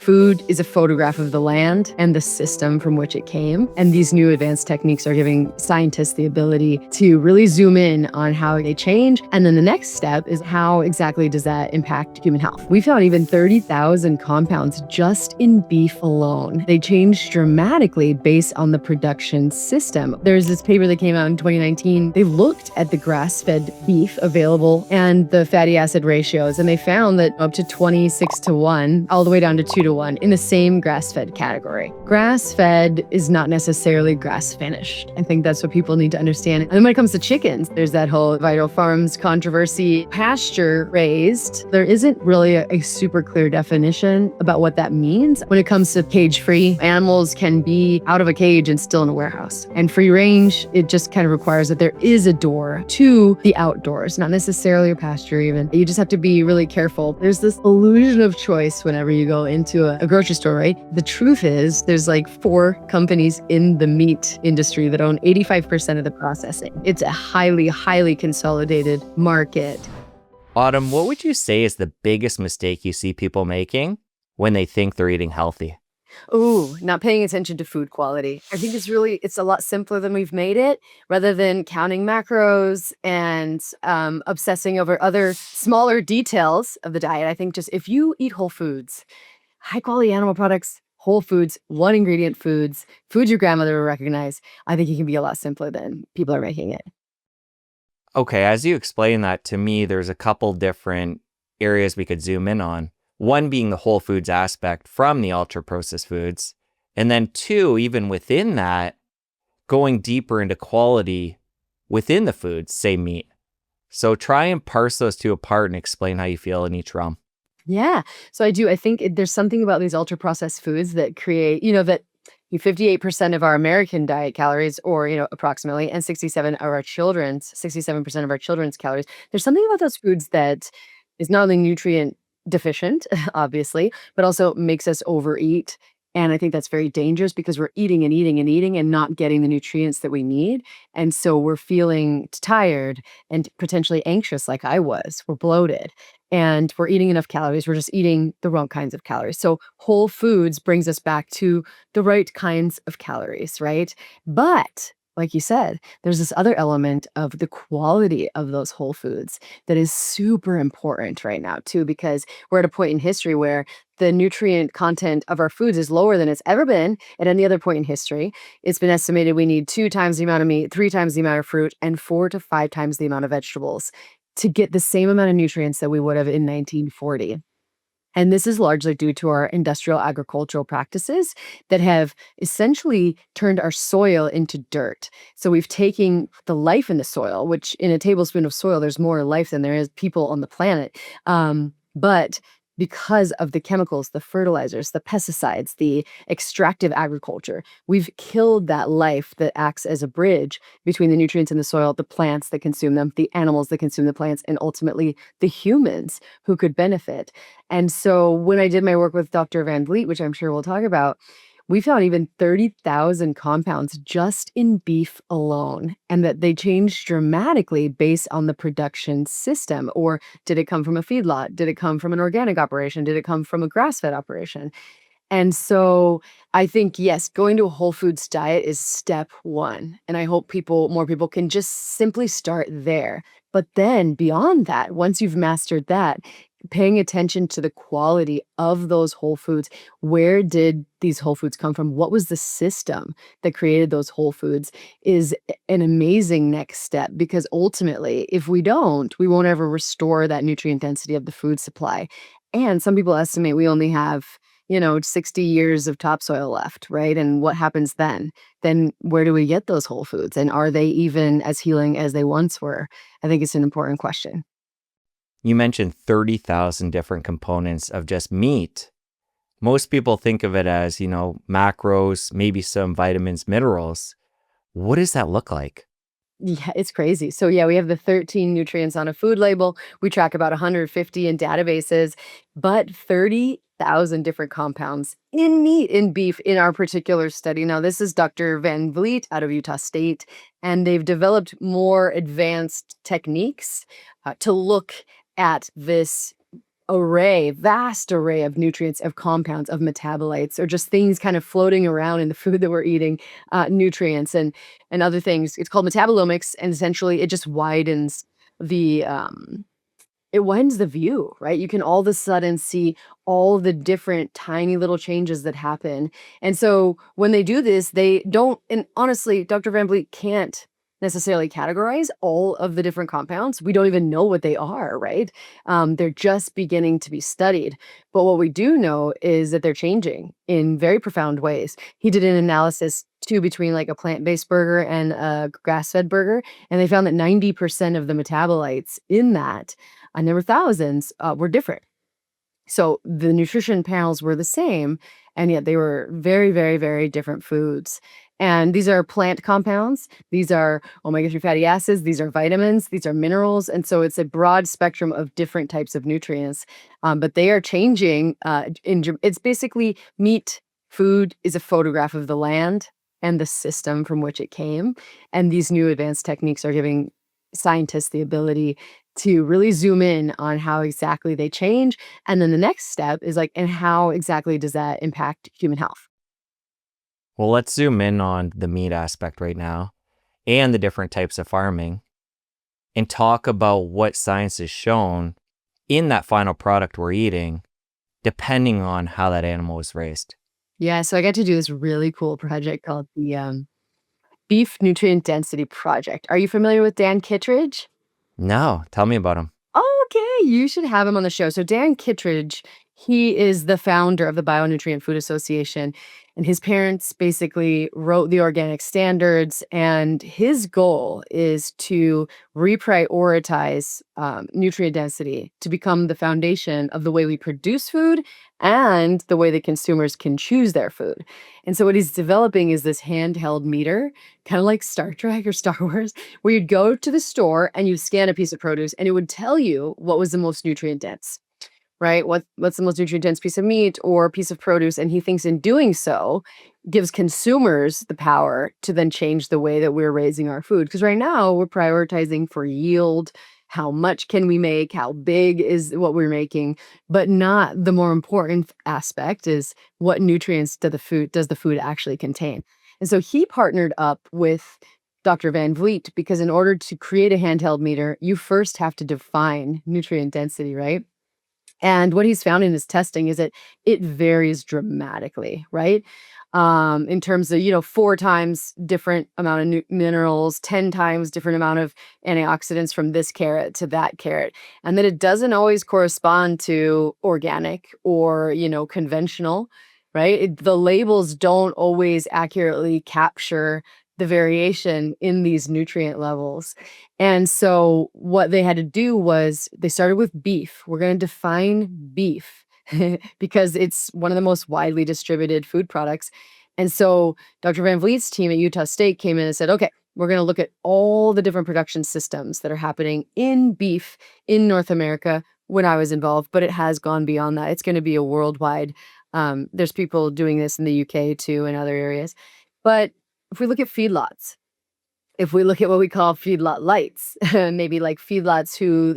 Food is a photograph of the land and the system from which it came. And these new advanced techniques are giving scientists the ability to really zoom in on how they change. And then the next step is how exactly does that impact human health? We found even 30,000 compounds just in beef alone. They changed dramatically based on the production system. There's this paper that came out in 2019. They looked at the grass-fed beef available and the fatty acid ratios, and they found that up to 26-1, all the way down to 2-1 in the same grass-fed category. Grass-fed is not necessarily grass-finished. I think that's what people need to understand. And then when it comes to chickens, there's that whole Vital Farms controversy. Pasture-raised, there isn't really a super clear definition about what that means. When it comes to cage-free, animals can be out of a cage and still in a warehouse. And free range, it just kind of requires that there is a door to the outdoors, not necessarily a pasture even. You just have to be really careful. There's this illusion of choice whenever you go into a grocery store, right? The truth is there's like 4 companies in the meat industry that own 85% of the processing. It's a highly, highly consolidated market. Autumn, what would you say is the biggest mistake you see people making when they think they're eating healthy? Ooh, not paying attention to food quality. I think it's a lot simpler than we've made it. Rather than counting macros and obsessing over other smaller details of the diet, I think just if you eat whole foods, high quality animal products, whole foods, one ingredient foods, foods your grandmother would recognize, I think it can be a lot simpler than people are making it. Okay, as you explain that to me, there's a couple different areas we could zoom in on. One being the whole foods aspect from the ultra processed foods. And then 2, even within that, going deeper into quality within the foods, say meat. So try and parse those 2 apart and explain how you feel in each realm. Yeah, so I do. I think there's something about these ultra processed foods that create, that 58% of our American diet calories, or, approximately, and 67% of our children's calories. There's something about those foods that is not only nutrient deficient, obviously, but also makes us overeat. And I think that's very dangerous because we're eating and eating and eating and not getting the nutrients that we need. And so we're feeling tired and potentially anxious like I was. We're bloated and we're eating enough calories. We're just eating the wrong kinds of calories. So whole foods brings us back to the right kinds of calories, right? But like you said, there's this other element of the quality of those whole foods that is super important right now too, because we're at a point in history where the nutrient content of our foods is lower than it's ever been at any other point in history. It's been estimated we need 2 times the amount of meat, 3 times the amount of fruit, and 4 to 5 times the amount of vegetables to get the same amount of nutrients that we would have in 1940. And this is largely due to our industrial agricultural practices that have essentially turned our soil into dirt. So we've taken the life in the soil, which in a tablespoon of soil, there's more life than there is people on the planet. But because of the chemicals, the fertilizers, the pesticides, the extractive agriculture, we've killed that life that acts as a bridge between the nutrients in the soil, the plants that consume them, the animals that consume the plants, and ultimately the humans who could benefit. And so when I did my work with Dr. Van Vliet, which I'm sure we'll talk about, we found even 30,000 compounds just in beef alone, and that they changed dramatically based on the production system. Or did it come from a feedlot? Did it come from an organic operation? Did it come from a grass-fed operation? And so I think, yes, going to a whole foods diet is step 1. And I hope more people can just simply start there. But then beyond that, once you've mastered that, paying attention to the quality of those whole foods. Where did these whole foods come from? What was the system that created those whole foods is an amazing next step, because ultimately, if we don't, we won't ever restore that nutrient density of the food supply. And some people estimate we only have 60 years of topsoil left, right? And what happens then? Then where do we get those whole foods? And are they even as healing as they once were? I think it's an important question. You mentioned 30,000 different components of just meat. Most people think of it as, macros, maybe some vitamins, minerals. What does that look like? Yeah, it's crazy. So yeah, we have the 13 nutrients on a food label. We track about 150 in databases, but 30,000 different compounds in meat, in beef, in our particular study. Now, this is Dr. Van Vliet out of Utah State, and they've developed more advanced techniques to look at this vast array of nutrients, of compounds, of metabolites, or just things kind of floating around in the food that we're eating, nutrients and other things. It's called metabolomics, and essentially it just the widens the view, right? You can all of a sudden see all the different tiny little changes that happen. And so when they do this, they don't, and honestly, Dr. Van Vliet can't necessarily categorize all of the different compounds. We don't even know what they are, right? They're just beginning to be studied. But what we do know is that they're changing in very profound ways. He did an analysis too between like a plant-based burger and a grass-fed burger, and they found that 90% of the metabolites in that, and there were thousands, were different. So the nutrition panels were the same, and yet they were very, very, very different foods. And these are plant compounds. These are omega-3 fatty acids. These are vitamins. These are minerals. And so it's a broad spectrum of different types of nutrients. But they are changing. It's basically meat. Food is a photograph of the land and the system from which it came. And these new advanced techniques are giving scientists the ability to really zoom in on how exactly they change. And then the next step is like, and how exactly does that impact human health? Well, let's zoom in on the meat aspect right now and the different types of farming and talk about what science has shown in that final product we're eating, depending on how that animal was raised. Yeah, so I got to do this really cool project called the Beef Nutrient Density Project. Are you familiar with Dan Kittredge? No, tell me about them. Oh, okay, you should have him on the show. So Dan Kittredge, he is the founder of the Bionutrient Food Association, and his parents basically wrote the organic standards, and his goal is to reprioritize nutrient density to become the foundation of the way we produce food and the way that consumers can choose their food. And so what he's developing is this handheld meter, kind of like Star Trek or Star Wars, where you'd go to the store and you scan a piece of produce and it would tell you what was the most nutrient dense, right? What's the most nutrient dense piece of meat or piece of produce? And he thinks in doing so gives consumers the power to then change the way that we're raising our food. Because right now we're prioritizing for yield, how much can we make, how big is what we're making, but not the more important aspect is what nutrients does the food actually contain. And so he partnered up with Dr. Van Vliet because in order to create a handheld meter, you first have to define nutrient density, right? And what he's found in his testing is that it varies dramatically, right? In terms of, 4 times different amount of minerals, 10 times different amount of antioxidants from this carrot to that carrot. And that it doesn't always correspond to organic or, conventional, right? The labels don't always accurately capture the variation in these nutrient levels. And so what they had to do was they started with beef. We're going to define beef because it's one of the most widely distributed food products. And so Dr. Van Vliet's team at Utah State came in and said, okay, we're going to look at all the different production systems that are happening in beef in North America when I was involved, but it has gone beyond that. It's going to be a worldwide. There's people doing this in the UK too and other areas. But if we look at feedlots, if we look at what we call feedlot lights, maybe like feedlots who,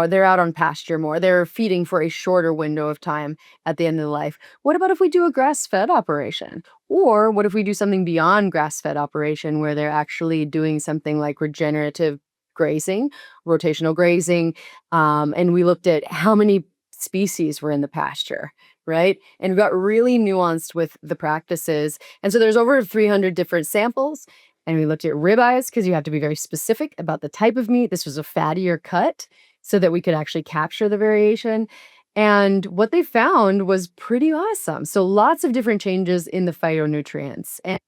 they're out on pasture more, they're feeding for a shorter window of time at the end of the life. What about if we do a grass-fed operation? Or what if we do something beyond grass-fed operation where they're actually doing something like regenerative grazing, rotational grazing, and we looked at how many species were in the pasture, right? And we got really nuanced with the practices. And so there's over 300 different samples. And we looked at ribeyes because you have to be very specific about the type of meat. This was a fattier cut so that we could actually capture the variation. And what they found was pretty awesome. So lots of different changes in the phytonutrients and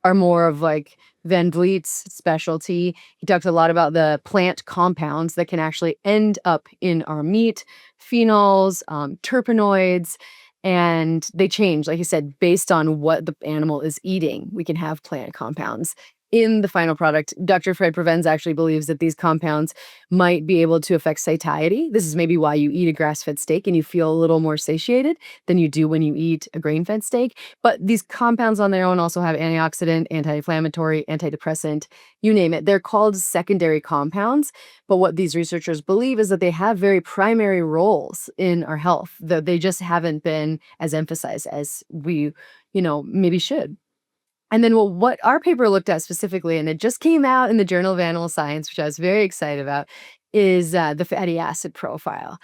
are more of like Van Vliet's specialty. He talks a lot about the plant compounds that can actually end up in our meat, phenols, terpenoids, and they change, like you said, based on what the animal is eating. We can have plant compounds in the final product, Dr. Fred Prevens actually believes that these compounds might be able to affect satiety. This is maybe why you eat a grass-fed steak and you feel a little more satiated than you do when you eat a grain-fed steak. But these compounds on their own also have antioxidant, anti-inflammatory, antidepressant, you name it. They're called secondary compounds. But what these researchers believe is that they have very primary roles in our health, that they just haven't been as emphasized as we, maybe should. And then, well, what our paper looked at specifically, and it just came out in the Journal of Animal Science, which I was very excited about, is the fatty acid profile.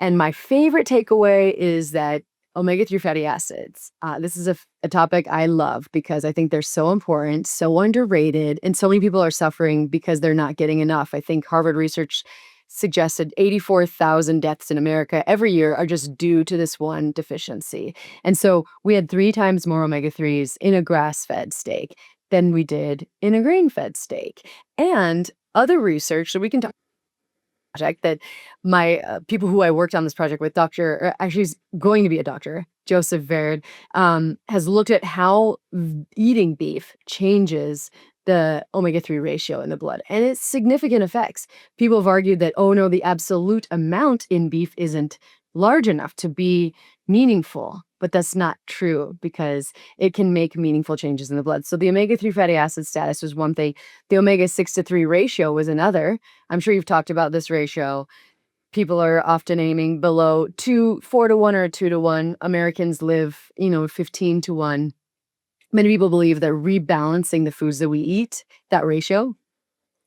And my favorite takeaway is that omega-3 fatty acids, this is a topic I love because I think they're so important, so underrated, and so many people are suffering because they're not getting enough. I think Harvard research suggested 84,000 deaths in America every year are just due to this one deficiency. And so we had 3 times more omega-3s in a grass-fed steak than we did in a grain-fed steak. And other research, so we can talk project that my people who I worked on this project with, Dr. Actually, he's going to be a doctor, Joseph Verd, has looked at how eating beef changes the omega-3 ratio in the blood and its significant effects. People have argued that, oh no, the absolute amount in beef isn't large enough to be meaningful, but that's not true because it can make meaningful changes in the blood. So the omega-3 fatty acid status was one thing. The omega-6 to 3 ratio was another. I'm sure you've talked about this ratio. People are often aiming below 4 to 1 or 2 to 1. Americans live, 15 to 1. Many people believe that rebalancing the foods that we eat, that ratio,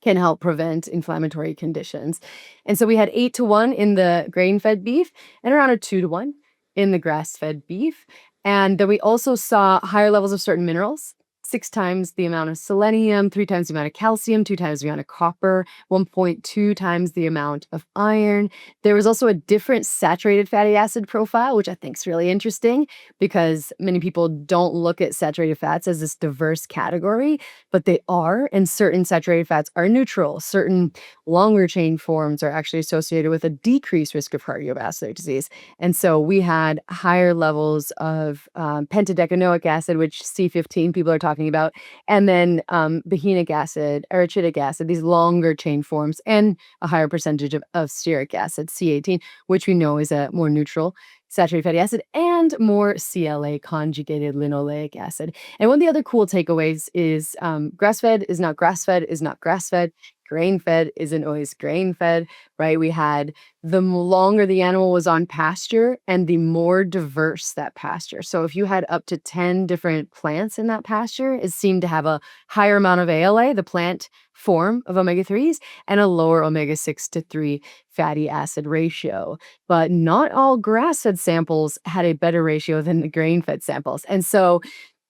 can help prevent inflammatory conditions. And so we had 8 to 1 in the grain-fed beef and around a 2 to 1 in the grass-fed beef. And then we also saw higher levels of certain minerals, 6 times the amount of selenium, 3 times the amount of calcium, 2 times the amount of copper, 1.2 times the amount of iron. There was also a different saturated fatty acid profile, which I think is really interesting because many people don't look at saturated fats as this diverse category, but they are. And certain saturated fats are neutral. Certain longer chain forms are actually associated with a decreased risk of cardiovascular disease. And so we had higher levels of pentadecanoic acid, which C15 people are talking about, and then behenic acid, arachidic acid, these longer chain forms, and a higher percentage of stearic acid, C18, which we know is a more neutral saturated fatty acid, and more CLA, conjugated linoleic acid. And one of the other cool takeaways is grass-fed is not grass-fed is not grass-fed. Grain-fed isn't always grain-fed, right? We had the longer the animal was on pasture and the more diverse that pasture. So if you had up to 10 different plants in that pasture, it seemed to have a higher amount of ALA, the plant form of omega-3s, and a lower omega-6 to 3 fatty acid ratio. But not all grass-fed samples had a better ratio than the grain-fed samples. And so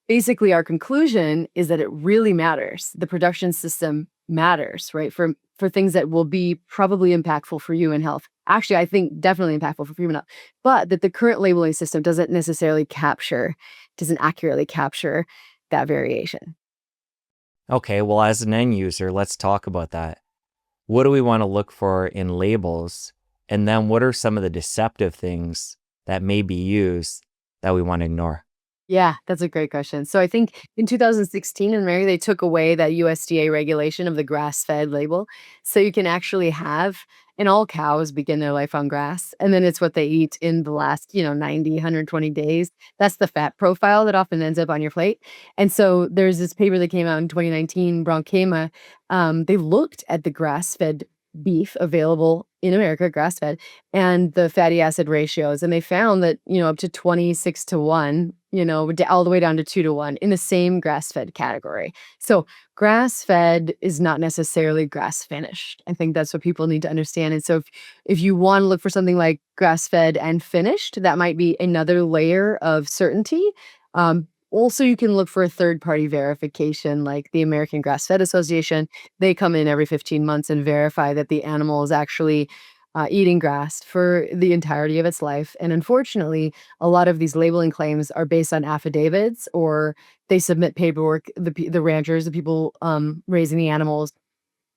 basically our conclusion is that it really matters. The production system matters, right? For things that will be probably impactful for you in health. Actually, I think definitely impactful for human health, but that the current labeling system doesn't accurately capture that variation. Okay, well, as an end user, let's talk about that. What do we want to look for in labels? And then what are some of the deceptive things that may be used that we want to ignore? Yeah, that's a great question. So I think in 2016 in America, they took away that USDA regulation of the grass-fed label. So you can actually have, and all cows begin their life on grass, and then it's what they eat in the last, 90, 120 days. That's the fat profile that often ends up on your plate. And so there's this paper that came out in 2019, Bronchema. They looked at the grass-fed beef available in America, grass-fed, and the fatty acid ratios. And they found that, up to 26 to 1, all the way down to 2 to 1 in the same grass-fed category. So grass-fed is not necessarily grass-finished. I think that's what people need to understand. And so if you want to look for something like grass-fed and finished, that might be another layer of certainty. Also, you can look for a third-party verification like the American Grass-Fed Association. They come in every 15 months and verify that the animal is actually eating grass for the entirety of its life. And unfortunately, a lot of these labeling claims are based on affidavits, or they submit paperwork, the ranchers, the people raising the animals,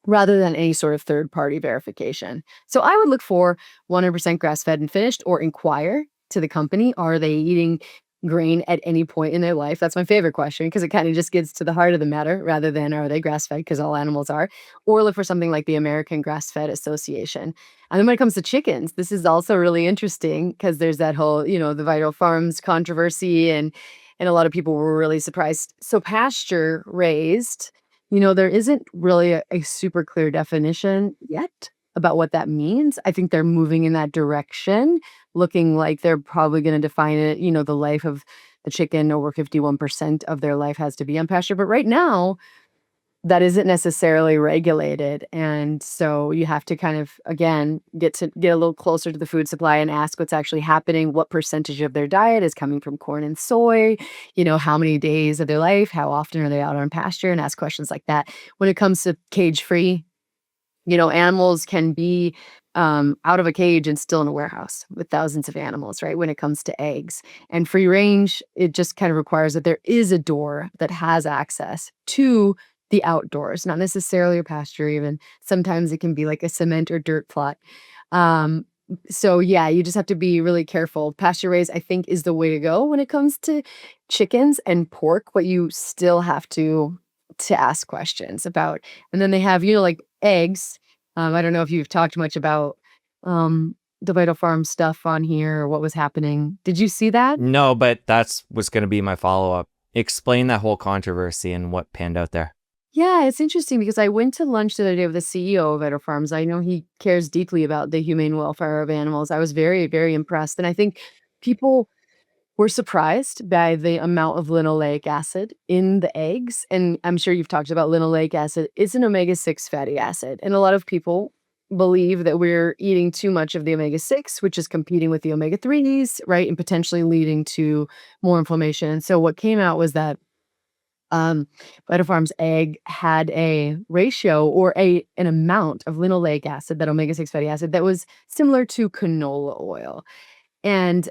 rather than any sort of third-party verification. So I would look for 100% grass-fed and finished, or inquire to the company, are they eating grain at any point in their life? That's my favorite question because it kind of just gets to the heart of the matter rather than are they grass fed, because all animals are, or look for something like the American Grass Fed Association. And then when it comes to chickens, this is also really interesting because there's that whole, the Vital Farms controversy, and a lot of people were really surprised. So pasture raised, there isn't really a super clear definition yet about what that means. I think they're moving in that direction, looking like they're probably going to define it, the life of the chicken over 51% of their life has to be on pasture. But right now, that isn't necessarily regulated. And so you have to kind of, again, get a little closer to the food supply and ask what's actually happening, what percentage of their diet is coming from corn and soy, how many days of their life, how often are they out on pasture, and ask questions like that. When it comes to cage free, animals can be out of a cage and still in a warehouse with thousands of animals, right? When it comes to eggs and free range, it just kind of requires that there is a door that has access to the outdoors, not necessarily a pasture, even. Sometimes it can be like a cement or dirt plot. Um, so yeah, you just have to be really careful. Pasture raised, I think, is the way to go when it comes to chickens and pork, but you still have to ask questions about. And then they have, like eggs. I don't know if you've talked much about the Vital Farm stuff on here or what was happening. Did you see that? No, but that's was going to be my follow-up. Explain that whole controversy and what panned out there. Yeah, it's interesting because I went to lunch the other day with the CEO of Vital Farms. I know he cares deeply about the humane welfare of animals. I was very, very impressed. And I think people were surprised by the amount of linoleic acid in the eggs. And I'm sure you've talked about linoleic acid. It's an omega-6 fatty acid. And a lot of people believe that we're eating too much of the omega-6, which is competing with the omega-3s, right? And potentially leading to more inflammation. And so what came out was that um, Vital Farms egg had a ratio or an amount of linoleic acid, that omega-6 fatty acid, that was similar to canola oil. And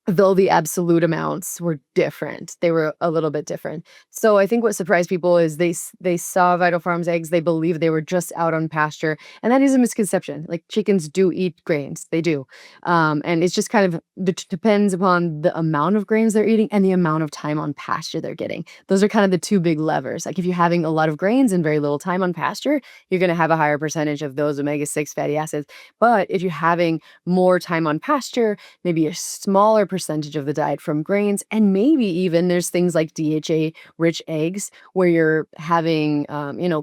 though the absolute amounts were different, they were a little bit different. So I think what surprised people is they saw Vital Farms eggs, they believed they were just out on pasture, and that is a misconception. Like, chickens do eat grains, they do. And it's just kind of depends upon the amount of grains they're eating and the amount of time on pasture they're getting. Those are kind of the two big levers. Like, if you're having a lot of grains and very little time on pasture, you're gonna have a higher percentage of those omega-6 fatty acids. But if you're having more time on pasture, maybe a smaller percentage of the diet from grains, and maybe even there's things like DHA rich eggs where you're having,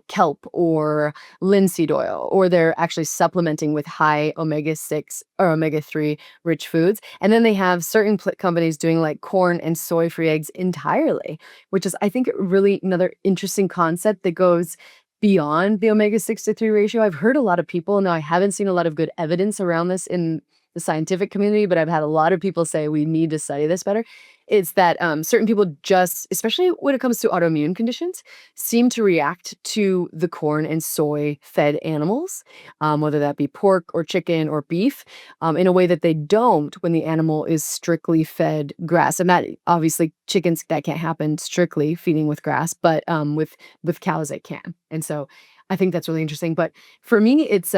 kelp or linseed oil, or they're actually supplementing with high omega-6 or omega-3 rich foods. And then they have certain companies doing like corn and soy free eggs entirely, which is, I think, really another interesting concept that goes beyond the omega-6 to 3 ratio. I've heard a lot of people, now I haven't seen a lot of good evidence around this in the scientific community, but I've had a lot of people say we need to study this better. It's that certain people just, especially when it comes to autoimmune conditions, seem to react to the corn and soy fed animals, whether that be pork or chicken or beef, in a way that they don't when the animal is strictly fed grass. And that, obviously, chickens, that can't happen strictly feeding with grass, but with cows it can. And so I think that's really interesting. But for me, it's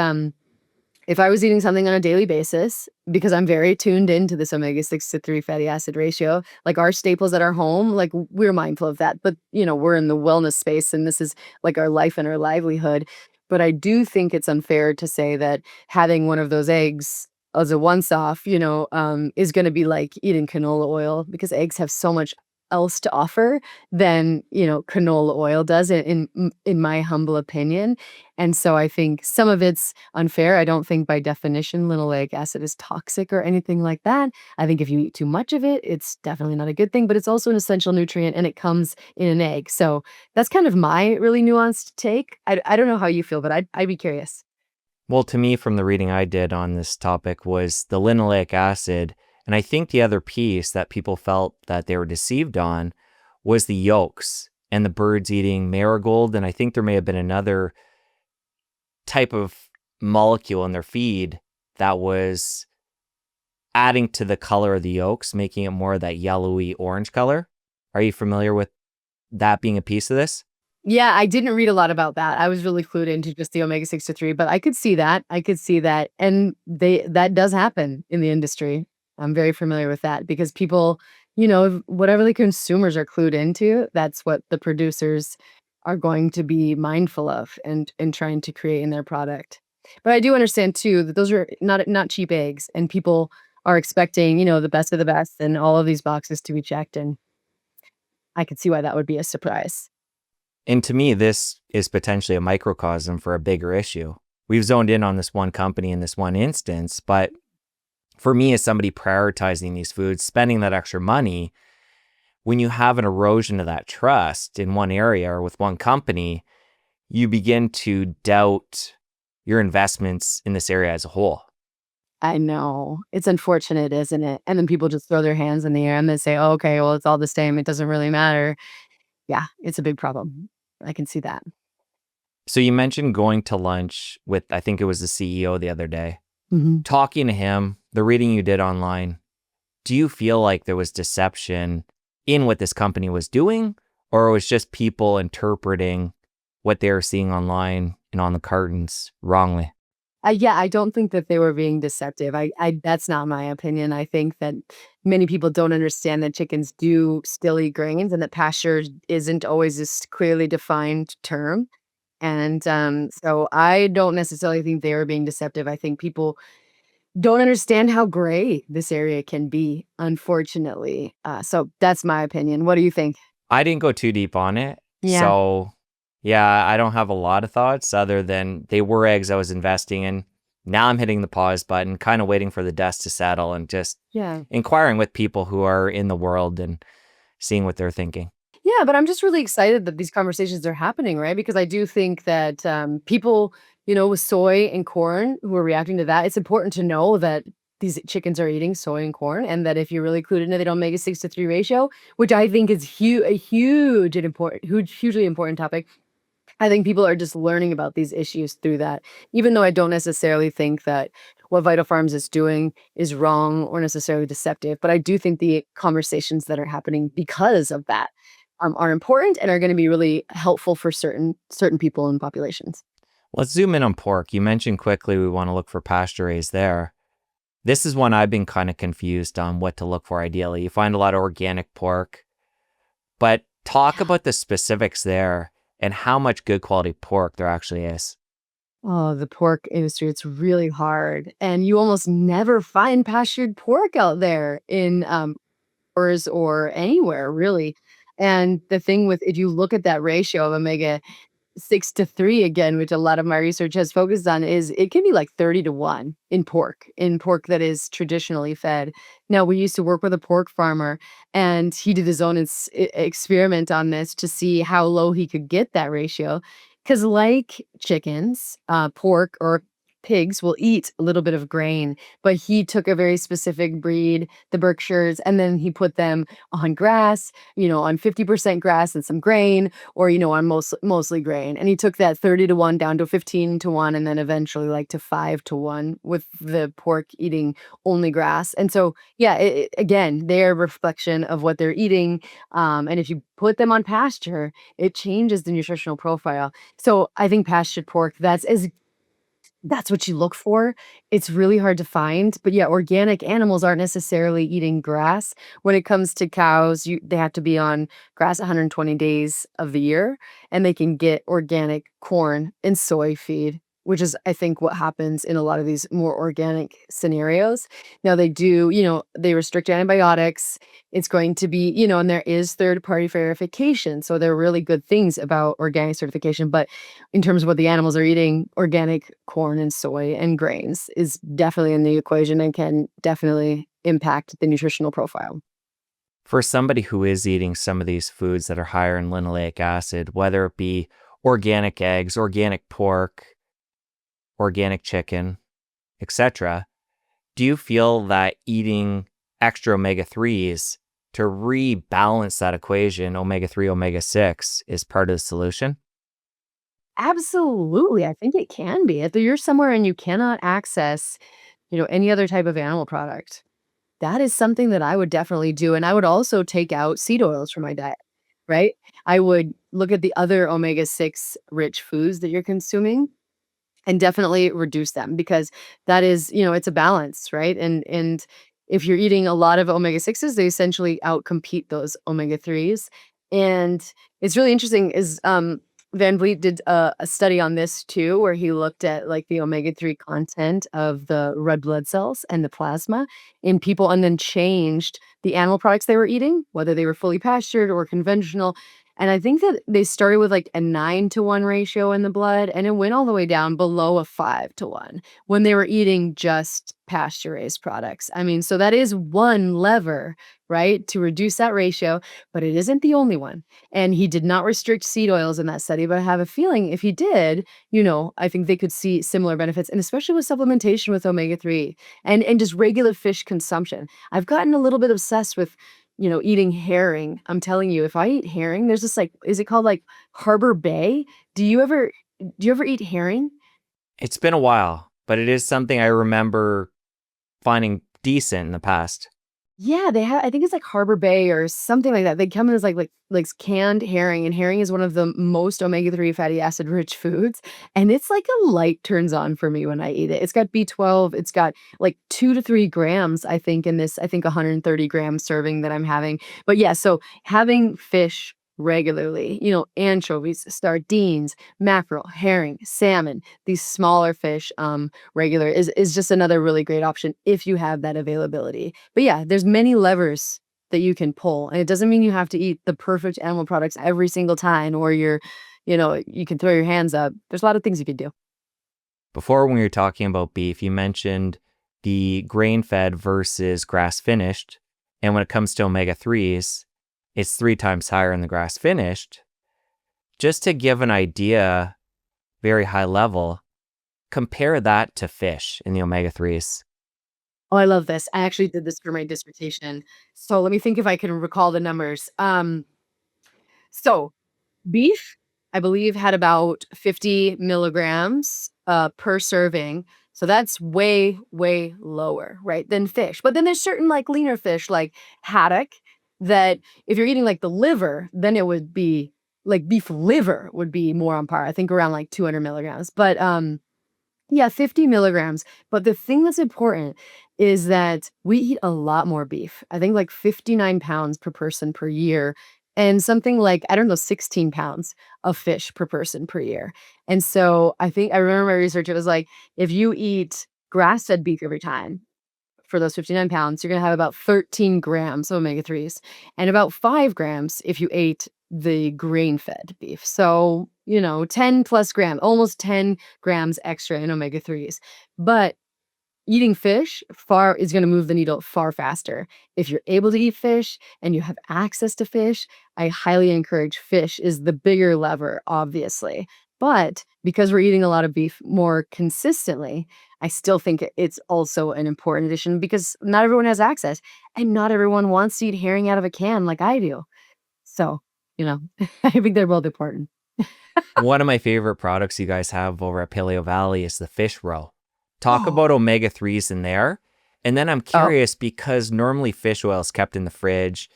if I was eating something on a daily basis, because I'm very tuned into this omega-6 to 3 fatty acid ratio, like our staples at our home, like we're mindful of that. But, we're in the wellness space and this is like our life and our livelihood. But I do think it's unfair to say that having one of those eggs as a once off, is going to be like eating canola oil, because eggs have so much else to offer than, canola oil does, in my humble opinion. And so I think some of it's unfair. I don't think by definition linoleic acid is toxic or anything like that. I think if you eat too much of it, it's definitely not a good thing, but it's also an essential nutrient and it comes in an egg. So that's kind of my really nuanced take. I don't know how you feel, but I'd be curious. Well, to me, from the reading I did on this topic, was the linoleic acid. And I think the other piece that people felt that they were deceived on was the yolks and the birds eating marigold. And I think there may have been another type of molecule in their feed that was adding to the color of the yolks, making it more of that yellowy orange color. Are you familiar with that being a piece of this? Yeah, I didn't read a lot about that. I was really clued into just the omega-6 to 3, but I could see that. I could see that. And that does happen in the industry. I'm very familiar with that because people whatever the consumers are clued into, that's what the producers are going to be mindful of and trying to create in their product. But I do understand too that those are not cheap eggs, and people are expecting, the best of the best and all of these boxes to be checked, and I could see why that would be a surprise. And to me, this is potentially a microcosm for a bigger issue. We've zoned in on this one company in this one instance, but for me, as somebody prioritizing these foods, spending that extra money, when you have an erosion of that trust in one area or with one company, you begin to doubt your investments in this area as a whole. I know. It's unfortunate, isn't it? And then people just throw their hands in the air and they say, "Oh, okay, well, it's all the same. It doesn't really matter." Yeah, it's a big problem. I can see that. So you mentioned going to lunch with, I think it was the CEO the other day, Mhm. talking to him, the reading you did online. Do you feel like there was deception in what this company was doing, or it was just people interpreting what they were seeing online and on the cartons wrongly? Yeah, I don't think that they were being deceptive. I That's not my opinion. I think that many people don't understand that chickens do still eat grains and that pasture isn't always this clearly defined term. And so I don't necessarily think they were being deceptive. I think people don't understand how gray this area can be, unfortunately. So that's my opinion. What do you think? I didn't go too deep on it. Yeah. So, yeah, I don't have a lot of thoughts other than they were eggs I was investing in. Now I'm hitting the pause button, kind of waiting for the dust to settle and just Yeah. inquiring with people who are in the world and seeing what they're thinking. Yeah, but I'm just really excited that these conversations are happening, right? Because I do think that people, with soy and corn who are reacting to that, it's important to know that these chickens are eating soy and corn, and that if you're really clued into the omega 6 to 3 ratio, which I think is a huge and important, hugely important topic. I think people are just learning about these issues through that, even though I don't necessarily think that what Vital Farms is doing is wrong or necessarily deceptive. But I do think the conversations that are happening because of that are important and are going to be really helpful for certain people and populations. Let's zoom in on pork. You mentioned quickly we want to look for pasture raised there. This is one I've been kind of confused on what to look for ideally. You find a lot of organic pork, but talk about the specifics there and how much good quality pork there actually is. Oh, the pork industry, it's really hard. And you almost never find pastured pork out there in stores or anywhere really. And the thing with if you look at that ratio of omega 6 to 3 again, which a lot of my research has focused on, is it can be like 30 to 1 in pork that is traditionally fed. Now, we used to work with a pork farmer, and he did his own experiment on this to see how low he could get that ratio. Because, like chickens, pork or pigs will eat a little bit of grain, but he took a very specific breed, the Berkshires, and then he put them on grass, on 50% grass and some grain, or on mostly grain, and he took that 30 to 1 down to 15 to 1, and then eventually like to 5 to 1 with the pork eating only grass. And so yeah, again, they're a reflection of what they're eating, and if you put them on pasture, it changes the nutritional profile. So I think pastured pork, that's what you look for. It's really hard to find, but yeah, organic animals aren't necessarily eating grass. When it comes to cows, they have to be on grass 120 days of the year, and they can get organic corn and soy feed, which is, I think, what happens in a lot of these more organic scenarios. Now they do, they restrict antibiotics. It's going to be, and there is third party verification. So there are really good things about organic certification, but in terms of what the animals are eating, organic corn and soy and grains is definitely in the equation and can definitely impact the nutritional profile. For somebody who is eating some of these foods that are higher in linoleic acid, whether it be organic eggs, organic pork, organic chicken, etc., do you feel that eating extra omega 3s to rebalance that equation, omega 3, omega 6, is part of the solution? Absolutely, I think it can be. If you're somewhere and you cannot access, any other type of animal product, that is something that I would definitely do, and I would also take out seed oils from my diet, right? I would look at the other omega 6 rich foods that you're consuming and definitely reduce them because that is, it's a balance, right? And if you're eating a lot of omega-6s, they essentially outcompete those omega-3s. And it's really interesting is, Van Vliet did a study on this too, where he looked at, like, the omega-3 content of the red blood cells and the plasma in people and then changed the animal products they were eating, whether they were fully pastured or conventional, and I think that they started with, like, a 9-to-1 ratio in the blood, and it went all the way down below a 5-to-1 when they were eating just pasture-raised products. I mean, so that is one lever, right, to reduce that ratio, but it isn't the only one. And he did not restrict seed oils in that study, but I have a feeling if he did, I think they could see similar benefits, and especially with supplementation with omega-3 and just regular fish consumption. I've gotten a little bit obsessed with, eating herring. I'm telling you, if I eat herring, there's this, like, is it called, like, Harbor Bay? Do you ever eat herring? It's been a while, but it is something I remember finding decent in the past. Yeah, they have, I think it's like Harbor Bay or something like that. They come in as like canned herring, and herring is one of the most omega-3 fatty acid rich foods, and it's like a light turns on for me when I eat it. It's got B12, it's got like 2 to 3 grams, I think, in this, I think, 130-gram serving that I'm having. But yeah, so having fish regularly, anchovies, sardines, mackerel, herring, salmon, these smaller fish, regular is just another really great option if you have that availability. But yeah, there's many levers that you can pull, and it doesn't mean you have to eat the perfect animal products every single time, or you can throw your hands up. There's a lot of things you could do. Before, when we were talking about beef, you mentioned the grain fed versus grass finished. And when it comes to omega 3s, it's 3 times higher in the grass finished. Just to give an idea, very high level, compare that to fish in the omega 3s. Oh, I love this. I actually did this for my dissertation. So let me think if I can recall the numbers. So beef, I believe, had about 50 milligrams per serving. So that's way, way lower, right, than fish. But then there's certain, like, leaner fish, like haddock, that if you're eating like the liver, then it would be like beef liver would be more on par. I think around like 200 milligrams. But yeah, 50 milligrams. But the thing that's important is that we eat a lot more beef. I think like 59 pounds per person per year, and something like, I don't know, 16 pounds of fish per person per year. And so I think I remember my research, it was like, if you eat grass fed beef every time, for those 59 pounds, you're going to have about 13 grams of omega 3s and about 5 grams if you ate the grain fed beef. So, 10 plus gram, almost 10 grams extra in omega 3s. But eating fish far is going to move the needle far faster. If you're able to eat fish and you have access to fish, I highly encourage fish is the bigger lever, obviously. But because we're eating a lot of beef more consistently, I still think it's also an important addition because not everyone has access and not everyone wants to eat herring out of a can like I do. So, I think they're both important. One of my favorite products you guys have over at Paleovalley is the fish roe. Talk Oh, about omega 3s in there. And then I'm oh, curious because normally fish oil is kept in the fridge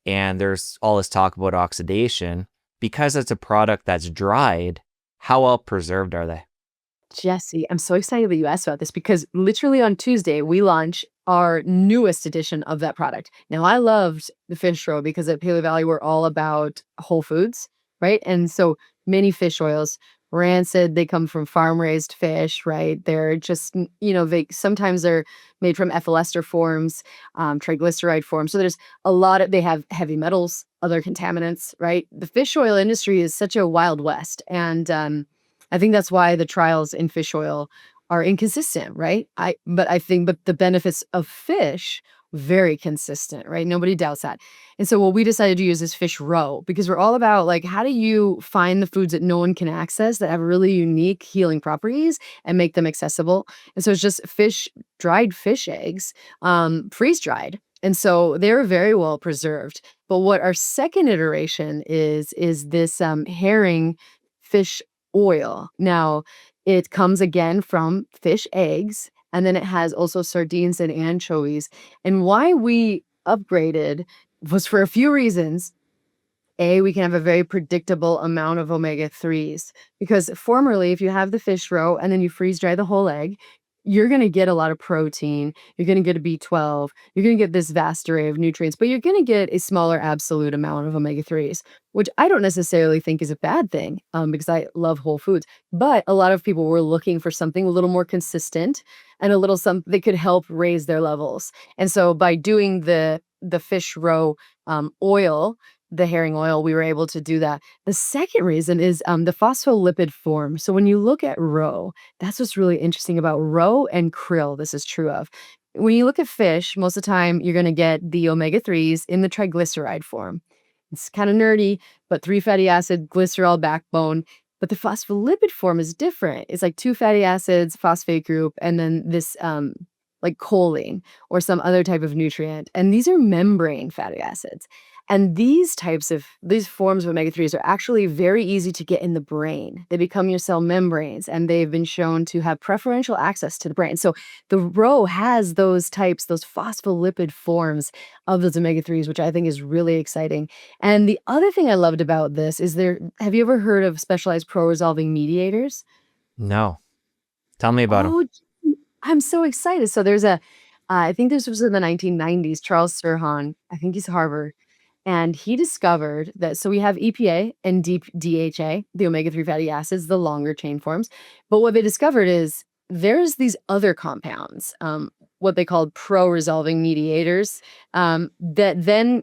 and there's all this talk about oxidation. Because it's a product that's dried, how well preserved are they? Jesse, I'm so excited that you asked about this because literally on Tuesday, we launch our newest edition of that product. Now, I loved the fish roe because at Paleo Valley, we're all about whole foods, right? And so many fish oils, rancid, they come from farm raised fish, right? They're just, they sometimes they're made from ethyl ester forms, triglyceride forms. So there's a lot of, they have heavy metals, other contaminants, right? The fish oil industry is such a wild west. And, I think that's why the trials in fish oil are inconsistent, right? But the benefits of fish very consistent, right? Nobody doubts that. And so what we decided to use is fish roe because we're all about, like, how do you find the foods that no one can access that have really unique healing properties and make them accessible? And so it's just dried fish eggs, freeze dried. And so they're very well preserved. But what our second iteration is this herring fish oil. Now, it comes again from fish eggs, and then it has also sardines and anchovies. And why we upgraded was for a few reasons. A, we can have a very predictable amount of omega 3s because formerly, if you have the fish roe and then you freeze dry the whole egg, you're going to get a lot of protein. You're going to get a B12. You're going to get this vast array of nutrients, but you're going to get a smaller absolute amount of omega-3s, which I don't necessarily think is a bad thing, because I love whole foods. But a lot of people were looking for something a little more consistent and a little something that could help raise their levels. And so by doing the fish roe oil, the herring oil, we were able to do that. The second reason is the phospholipid form. So when you look at roe, that's what's really interesting about roe and krill. This is true of. When you look at fish, most of the time you're going to get the omega-3s in the triglyceride form. It's kind of nerdy, but 3 fatty acid, glycerol backbone. But the phospholipid form is different. It's like 2 fatty acids, phosphate group, and then this like choline or some other type of nutrient. And these are membrane fatty acids. And these forms of omega-3s are actually very easy to get in the brain. They become your cell membranes, and they've been shown to have preferential access to the brain. So the roe has those phospholipid forms of those omega-3s, which I think is really exciting. And the other thing I loved about this is have you ever heard of specialized pro-resolving mediators? No. Tell me about them. Oh, I'm so excited. So I think this was in the 1990s, Charles Sirhan, I think he's Harvard, and he discovered that, so we have EPA and DHA, the omega-3 fatty acids, the longer chain forms. But what they discovered is there's these other compounds, what they called pro-resolving mediators, that then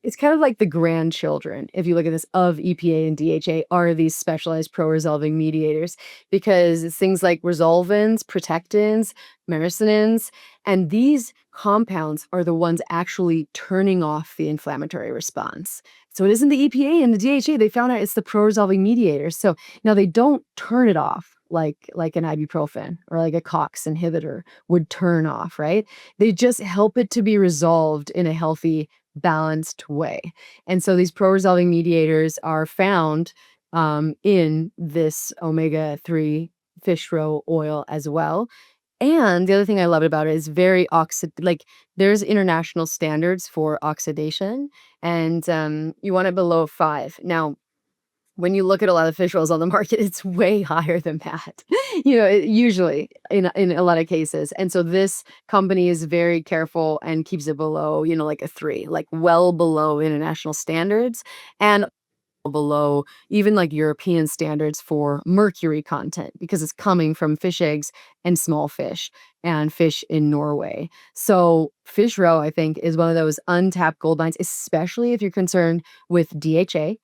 it's kind of like the grandchildren, if you look at this, of EPA and DHA are these specialized pro-resolving mediators, because it's things like resolvins, protectins, myricinins, and these compounds are the ones actually turning off the inflammatory response. So it isn't the EPA and the DHA. They found out it's the pro-resolving mediators. So now they don't turn it off like an ibuprofen or like a COX inhibitor would turn off, right? They just help it to be resolved in a healthy, balanced way. And so these pro-resolving mediators are found in this omega-3 fish roe oil as well. And the other thing I loved about it is there's international standards for oxidation, and you want it below 5. Now, when you look at a lot of fish oils on the market, it's way higher than that, usually in a lot of cases. And so this company is very careful and keeps it below, like a 3, like well below international standards and below even like European standards for mercury content, because it's coming from fish eggs and small fish and fish in Norway. So fish roe, I think, is one of those untapped gold mines, especially if you're concerned with DHA,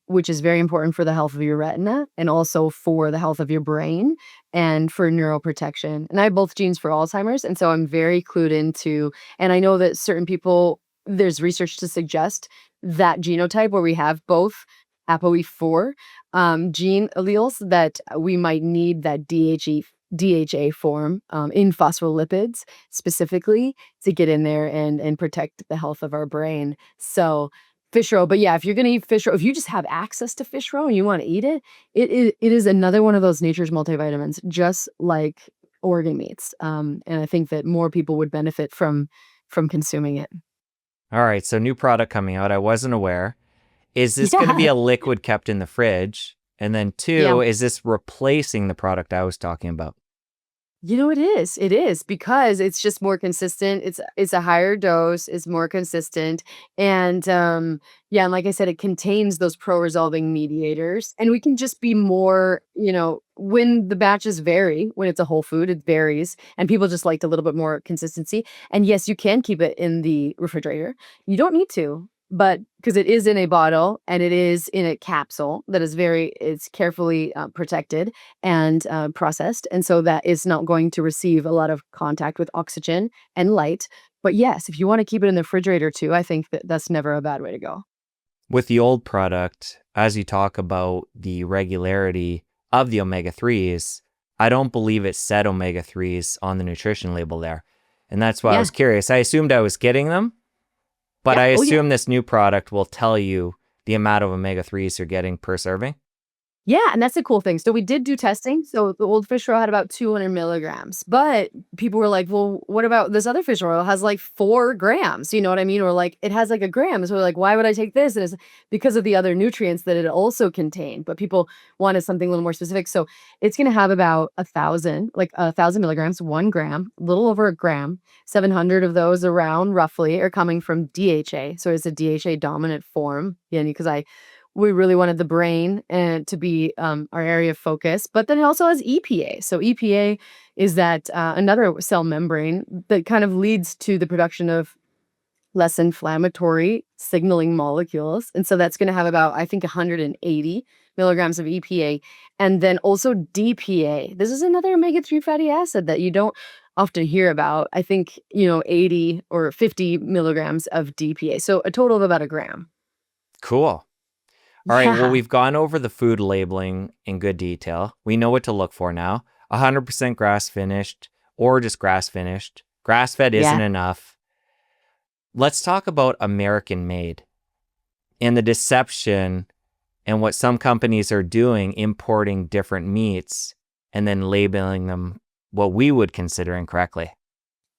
which is very important for the health of your retina and also for the health of your brain and for neuroprotection. And I have both genes for Alzheimer's, and so I'm very clued into, and I know that certain people, there's research to suggest that genotype where we have both ApoE4 gene alleles, that we might need that DHA form in phospholipids specifically to get in there and protect the health of our brain. So fish roe, but yeah, if you're gonna eat fish roe, if you just have access to fish roe and you want to eat it, it is another one of those nature's multivitamins, just like organ meats. And I think that more people would benefit from consuming it. All right, so new product coming out. I wasn't aware. Is this going to be Yeah. a liquid kept in the fridge? And then Yeah. 2, is this replacing the product I was talking about? It is. It is, because it's just more consistent. It's a higher dose, it's more consistent. And yeah, and like I said, it contains those pro-resolving mediators. And we can just be more, when the batches vary, when it's a whole food, it varies. And people just liked a little bit more consistency. And yes, you can keep it in the refrigerator. You don't need to, but because it is in a bottle and it is in a capsule that is it's carefully protected and processed, and so that is not going to receive a lot of contact with oxygen and light. But yes, if you want to keep it in the refrigerator too, I think that's never a bad way to go. With the old product, as you talk about the regularity of the omega-3s, I don't believe it said omega-3s on the nutrition label there. And that's why I Yeah. was curious. I assumed I was getting them, but Yeah. I Oh yeah. assume this new product will tell you the amount of omega-3s you're getting per serving. Yeah, and that's the cool thing. So we did do testing. So the old fish oil had about 200 milligrams, but people were like, "Well, what about this other fish oil has like 4 grams?" You know what I mean? Or like it has like a gram. So we're like, "Why would I take this?" And it's because of the other nutrients that it also contained. But people wanted something a little more specific. So it's going to have about 1,000, like 1,000 milligrams, 1 gram, a little over a gram. 700 of those around roughly are coming from DHA. So it's a DHA dominant form. Yeah, because we really wanted the brain and to be our area of focus, but then it also has EPA. So EPA is that another cell membrane that kind of leads to the production of less inflammatory signaling molecules. And so that's going to have about, I think, 180 milligrams of EPA. And then also DPA. This is another omega-3 fatty acid that you don't often hear about. I think, 80 or 50 milligrams of DPA. So a total of about a gram. Cool. All right, well, Yeah. we've gone over the food labeling in good detail. We know what to look for now. 100% grass finished or just grass finished. Grass fed isn't Yeah. enough. Let's talk about American made and the deception and what some companies are doing, importing different meats and then labeling them what we would consider incorrectly.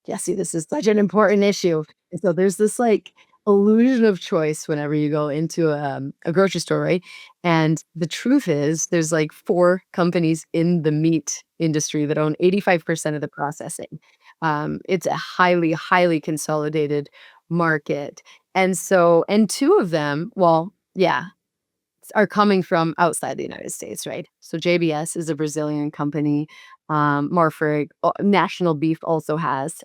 Yeah, see, this is such an important issue. And so there's this like illusion of choice whenever you go into a grocery store, right? And the truth is, there's like 4 companies in the meat industry that own 85% of the processing. It's a highly, highly consolidated market. And 2 of them, well, yeah, are coming from outside the United States, right? So JBS is a Brazilian company. Marfrig, National Beef also has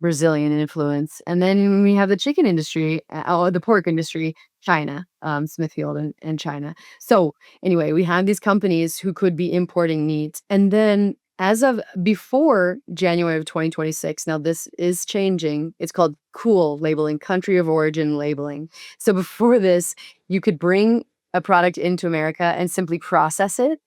Brazilian influence. And then we have the chicken industry, the pork industry, China, Smithfield and China. So anyway, we have these companies who could be importing meat. And then as of before January of 2026, now this is changing. It's called COOL labeling, country of origin labeling. So before this, you could bring a product into America and simply process it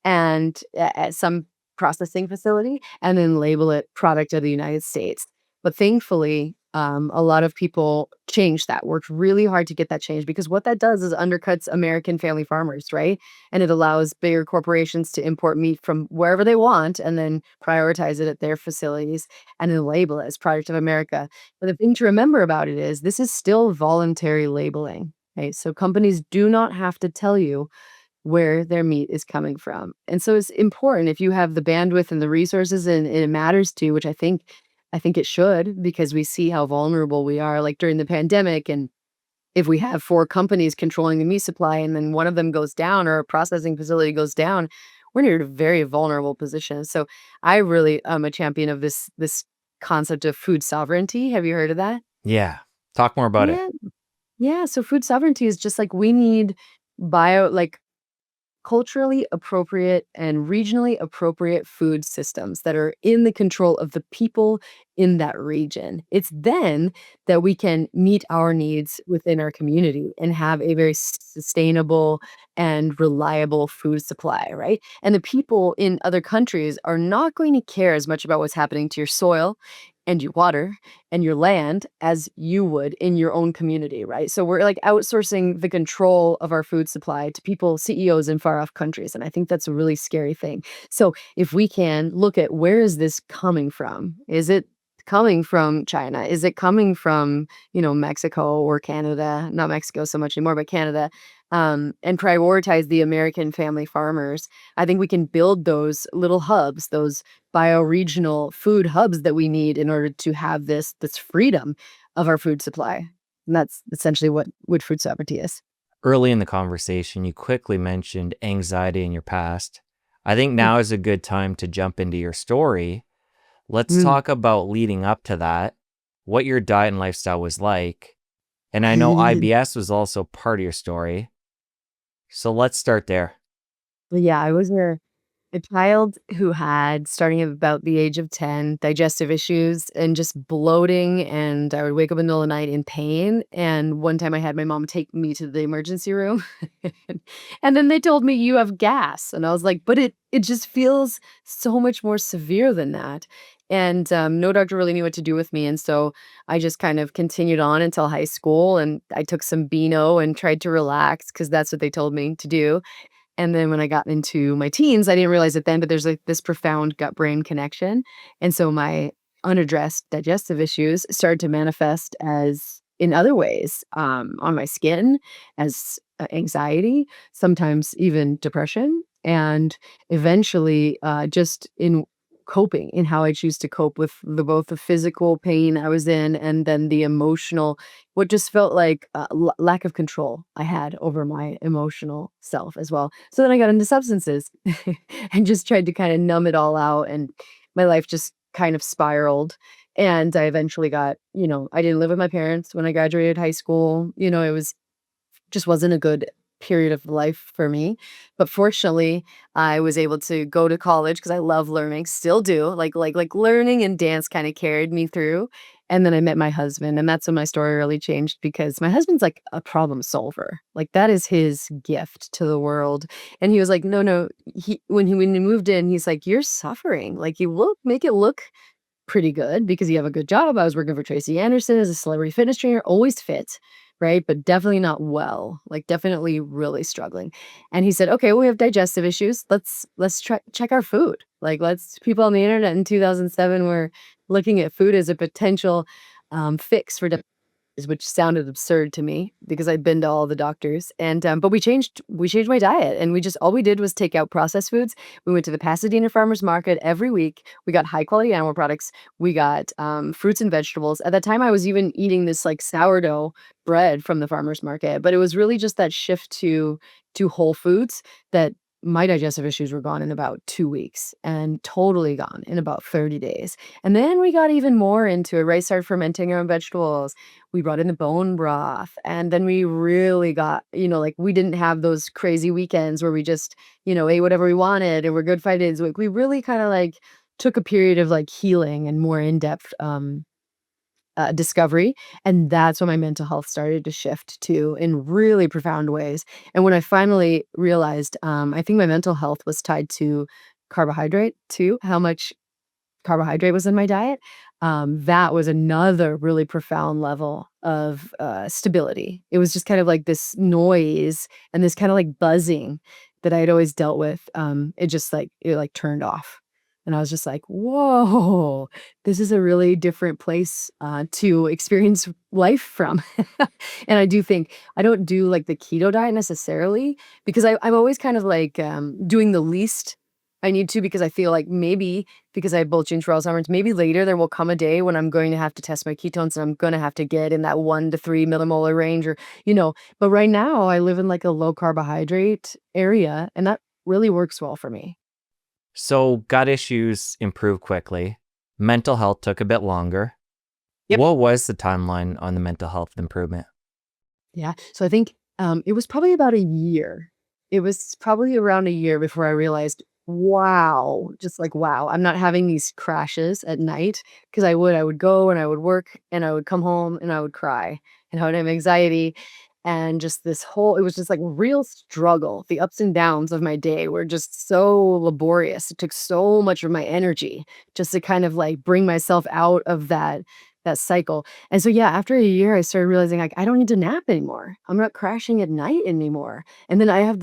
and at some processing facility and then label it product of the United States. But thankfully, a lot of people changed that, worked really hard to get that changed because what that does is undercuts American family farmers, right? And it allows bigger corporations to import meat from wherever they want and then prioritize it at their facilities and then label it as product of America. But the thing to remember about it is this is still voluntary labeling. Okay, so companies do not have to tell you where their meat is coming from. And so it's important if you have the bandwidth and the resources and it matters to you, which I think it should because we see how vulnerable we are like during the pandemic and if we have 4 companies controlling the meat supply and then one of them goes down or a processing facility goes down, we're in a very vulnerable position. So I really am a champion of this concept of food sovereignty. Have you heard of that? Yeah. Talk more about it. Yeah. Yeah. So food sovereignty is just like we need like culturally appropriate and regionally appropriate food systems that are in the control of the people in that region. It's then that we can meet our needs within our community and have a very sustainable and reliable food supply, right? And the people in other countries are not going to care as much about what's happening to your soil and your water and your land as you would in your own community, right? So we're like outsourcing the control of our food supply to people, CEOs in far off countries. And I think that's a really scary thing. So if we can look at where is this coming from? Is it coming from China? Is it coming from, Mexico or Canada? Not Mexico so much anymore, but Canada. And prioritize the American family farmers. I think we can build those little hubs, those bioregional food hubs that we need in order to have this freedom of our food supply. And that's essentially what food sovereignty is. Early in the conversation, you quickly mentioned anxiety in your past. I think now is a good time to jump into your story. Let's Mm. talk about leading up to that, what your diet and lifestyle was like. And I know IBS was also part of your story. So let's start there. Yeah, I was a child who had, starting at about the age of 10, digestive issues and just bloating, and I would wake up in the middle of the night in pain, and one time I had my mom take me to the emergency room, and then they told me, "You have gas," and I was like, "But it just feels so much more severe than that," and, no doctor really knew what to do with me, and so I just kind of continued on until high school, and I took some Beano and tried to relax because that's what they told me to do, And then when I got into my teens, I didn't realize it then, but there's like this profound gut brain connection. And so my unaddressed digestive issues started to manifest as in other ways, on my skin, as anxiety, sometimes even depression, and eventually just in coping, in how I choose to cope with both the physical pain I was in and then the emotional, what just felt like lack of control I had over my emotional self as well. So then I got into substances and just tried to kind of numb it all out. And my life just kind of spiraled. And I eventually got, I didn't live with my parents when I graduated high school. It was just wasn't a good period of life for me. But fortunately, I was able to go to college because I love learning, still do. Like learning and dance kind of carried me through. And then I met my husband, and that's when my story really changed because my husband's like a problem solver. Like that is his gift to the world. And he was like, no, no. When he moved in, he's like, you're suffering. Like make it look pretty good because you have a good job. I was working for Tracy Anderson as a celebrity fitness trainer, always fit, right? But definitely not well, like definitely really struggling. And he said, "Okay, well, we have digestive issues. Let's try check our food. Like let's people on the internet in 2007 were looking at food as a potential fix for which sounded absurd to me because I'd been to all the doctors. And but we changed my diet, and we just all we did was take out processed foods. We went to the Pasadena Farmers Market every week. We got high quality animal products. We got fruits and vegetables. At that time, I was even eating this like sourdough bread from the farmers market, but it was really just that shift to whole foods that my digestive issues were gone in about 2 weeks and totally gone in about 30 days. And then we got even more into it, right? Started fermenting our own vegetables. We brought in the bone broth. And then we really got, like we didn't have those crazy weekends where we just, ate whatever we wanted and we're good 5 days a week. We really kind of like took a period of like healing and more in-depth discovery. And that's when my mental health started to shift too in really profound ways. And when I finally realized, I think my mental health was tied to carbohydrate too, how much carbohydrate was in my diet. That was another really profound level of stability. It was just kind of like this noise and this kind of like buzzing that I had always dealt with. It turned off. And I was just like, whoa, this is a really different place to experience life from. And I do think I don't do like the keto diet necessarily because I'm always kind of like doing the least I need to because I feel like maybe because I have bulging for Alzheimer's, maybe later there will come a day when I'm going to have to test my ketones and I'm going to have to get in that 1 to 3 millimolar range but right now I live in like a low carbohydrate area and that really works well for me. So gut issues improve quickly. Mental health took a bit longer. Yep. What was the timeline on the mental health improvement? Yeah. So I think it was probably about a year. It was probably around a year before I realized, wow, just like, wow, I'm not having these crashes at night because I would go and I would work and I would come home and I would cry and I would have anxiety. And just it was just like real struggle. The ups and downs of my day were just so laborious. It took so much of my energy just to kind of like bring myself out of that cycle. And so, yeah, after a year, I started realizing like I don't need to nap anymore. I'm not crashing at night anymore. And then I have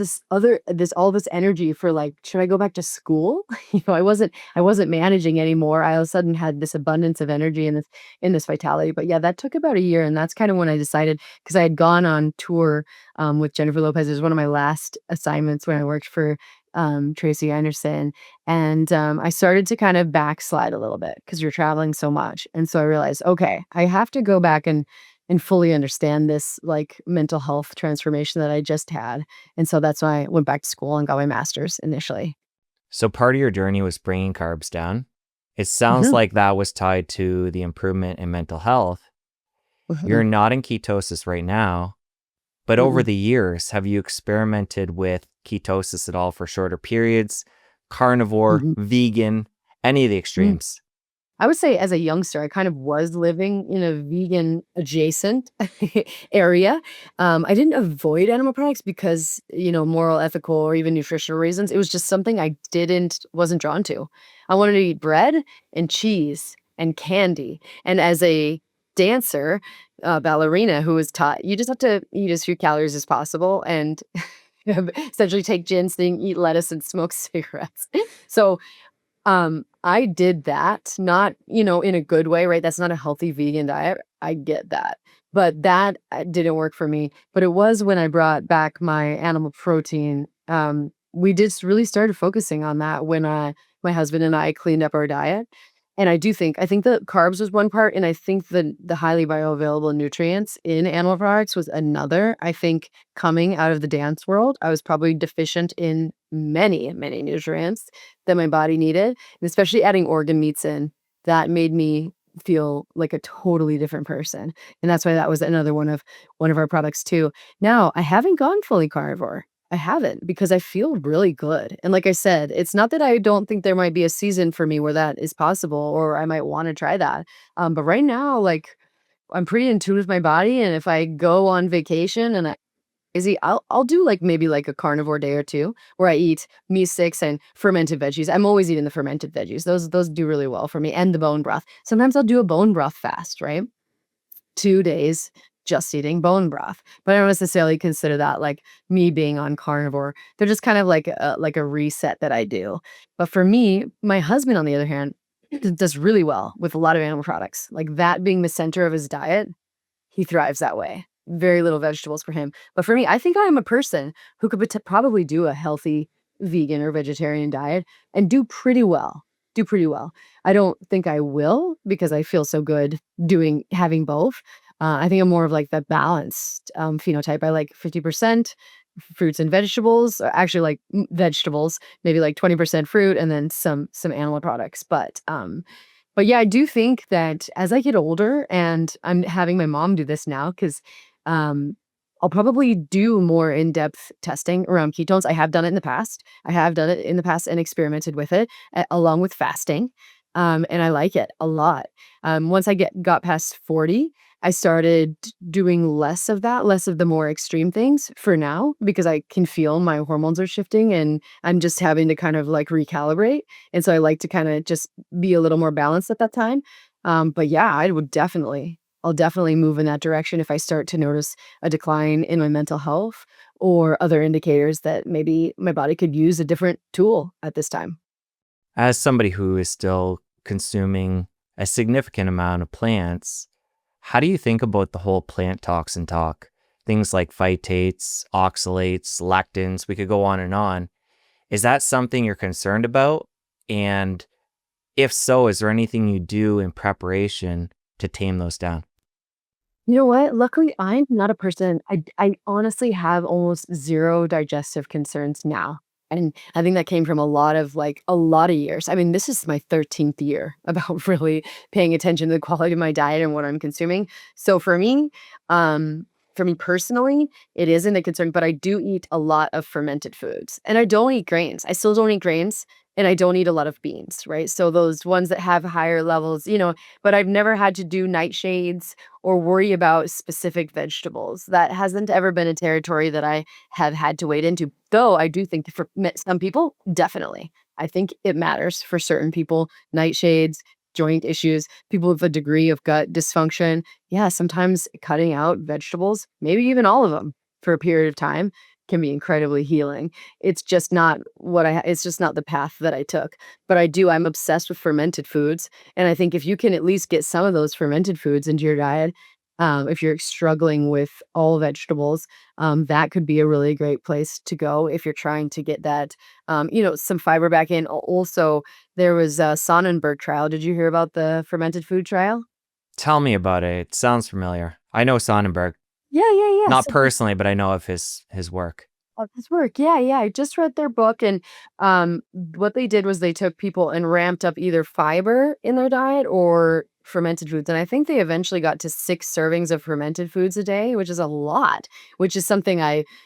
all this energy for like, should I go back to school? I wasn't managing anymore. I all of a sudden had this abundance of energy and this vitality. But yeah, that took about a year. And that's kind of when I decided because I had gone on tour with Jennifer Lopez. It was one of my last assignments when I worked for Tracy Anderson. And I started to kind of backslide a little bit because you're traveling so much. And so I realized, okay, I have to go back and fully understand this like mental health transformation that I just had. And so that's why I went back to school and got my master's initially. So part of your journey was bringing carbs down. It sounds Mhm, like that was tied to the improvement in mental health. You're mhm, not in ketosis right now, but over mm-mm, the years, have you experimented with ketosis at all for shorter periods, carnivore, mhm, vegan, any of the mm. extremes? I would say as a youngster, I kind of was living in a vegan adjacent area. I didn't avoid animal products because, moral, ethical, or even nutritional reasons. It was just something wasn't drawn to. I wanted to eat bread and cheese and candy. And as a dancer, ballerina who was taught, you just have to eat as few calories as possible. And essentially take ginseng, eat lettuce, and smoke cigarettes. So I did that, not, in a good way, right? That's not a healthy vegan diet. I get that. But that didn't work for me. But it was when I brought back my animal protein. We just really started focusing on that when my husband and I cleaned up our diet. And I think the carbs was one part, and I think the highly bioavailable nutrients in animal products was another. I think coming out of the dance world, I was probably deficient in many, many nutrients that my body needed, and especially adding organ meats in, that made me feel like a totally different person, and that's why that was another one of our products too. Now, I haven't gone fully carnivore. I haven't because I feel really good, and like I said, it's not that I don't think there might be a season for me where that is possible or I might wanna try that, but right now, like, I'm pretty in tune with my body, and if I go on vacation and I'll do, like, maybe, like, a carnivore day or 2 where I eat meat sticks and fermented veggies. I'm always eating the fermented veggies. Those do really well for me, and the bone broth. Sometimes I'll do a bone broth fast, right? 2 days just eating bone broth, but I don't necessarily consider that, like, me being on carnivore. They're just kind of like a reset that I do. But for me, my husband, on the other hand, does really well with a lot of animal products. Like, that being the center of his diet, he thrives that way. Very little vegetables for him. But for me, I think I am a person who could probably do a healthy vegan or vegetarian diet and do pretty well. Do pretty well. I don't think I will because I feel so good having both. I think I'm more of like the balanced phenotype. I like 50% fruits and vegetables, actually like vegetables, maybe like 20% fruit, and then some animal products. But yeah, I do think that as I get older, and I'm having my mom do this now, because um, I'll probably do more in-depth testing around ketones. I have done it in the past. I have done it in the past and experimented with it along with fasting. And I like it a lot. Once I got past 40, I started doing less of that, less of the more extreme things for now, because I can feel my hormones are shifting and I'm just having to kind of like recalibrate. And so I like to kind of just be a little more balanced at that time. But yeah, I'll definitely move in that direction if I start to notice a decline in my mental health or other indicators that maybe my body could use a different tool at this time. As somebody who is still consuming a significant amount of plants, how do you think about the whole plant toxin talk? Things like phytates, oxalates, lectins, we could go on and on. Is that something you're concerned about? And if so, is there anything you do in preparation to tame those down? You know what? Luckily, I'm not a person. I honestly have almost zero digestive concerns now. And I think that came from a lot of years. I mean, this is my 13th year about really paying attention to the quality of my diet and what I'm consuming. So for me personally, it isn't a concern, but I do eat a lot of fermented foods. And I don't eat grains. I still don't eat grains, and I don't eat a lot of beans, right? So those ones that have higher levels, but I've never had to do nightshades or worry about specific vegetables. That hasn't ever been a territory that I have had to wade into. Though I do think for some people, definitely. I think it matters for certain people. Nightshades, joint issues, people with a degree of gut dysfunction. Yeah, sometimes cutting out vegetables, maybe even all of them for a period of time, can be incredibly healing. It's just not the path that I took. But I'm obsessed with fermented foods, and I think if you can at least get some of those fermented foods into your diet, if you're struggling with all vegetables, that could be a really great place to go if you're trying to get that, some fiber back in. Also, there was a Sonnenberg trial. Did you hear about the fermented food trial? Tell me about it. It sounds familiar. I know Sonnenberg, Yeah, yeah, yeah. not personally, but I know of his work. Of his work. Yeah, yeah. I just read their book, and what they did was they took people and ramped up either fiber in their diet or fermented foods. And I think they eventually got to 6 servings of fermented foods a day, which is a lot, which is something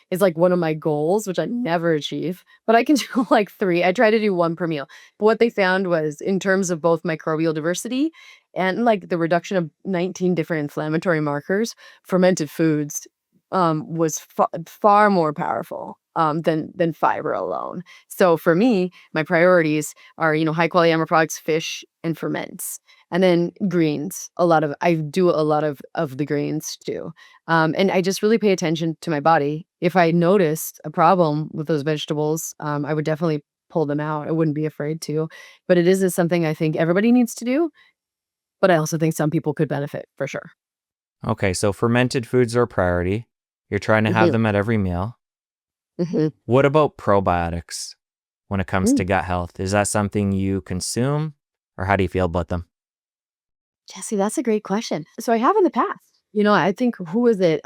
is like one of my goals, which I never achieve, but I can do like 3. I try to do 1 per meal. But what they found was in terms of both microbial diversity and like the reduction of 19 different inflammatory markers, fermented foods was far more powerful than fiber alone. So for me, my priorities are, high quality animal products, fish, and ferments, and then greens. I do a lot of the greens too, and I just really pay attention to my body. if I noticed a problem with those vegetables, I would definitely pull them out. I wouldn't be afraid to. But it is something I think everybody needs to do, but I also think some people could benefit for sure. Okay, so fermented foods are a priority. You're trying to have Mhm, them at every meal. mhm. What about probiotics when it comes to Mm. gut health? Is that something you consume or how do you feel about them? Jesse, that's a great question. So I have in the past. I think who was it?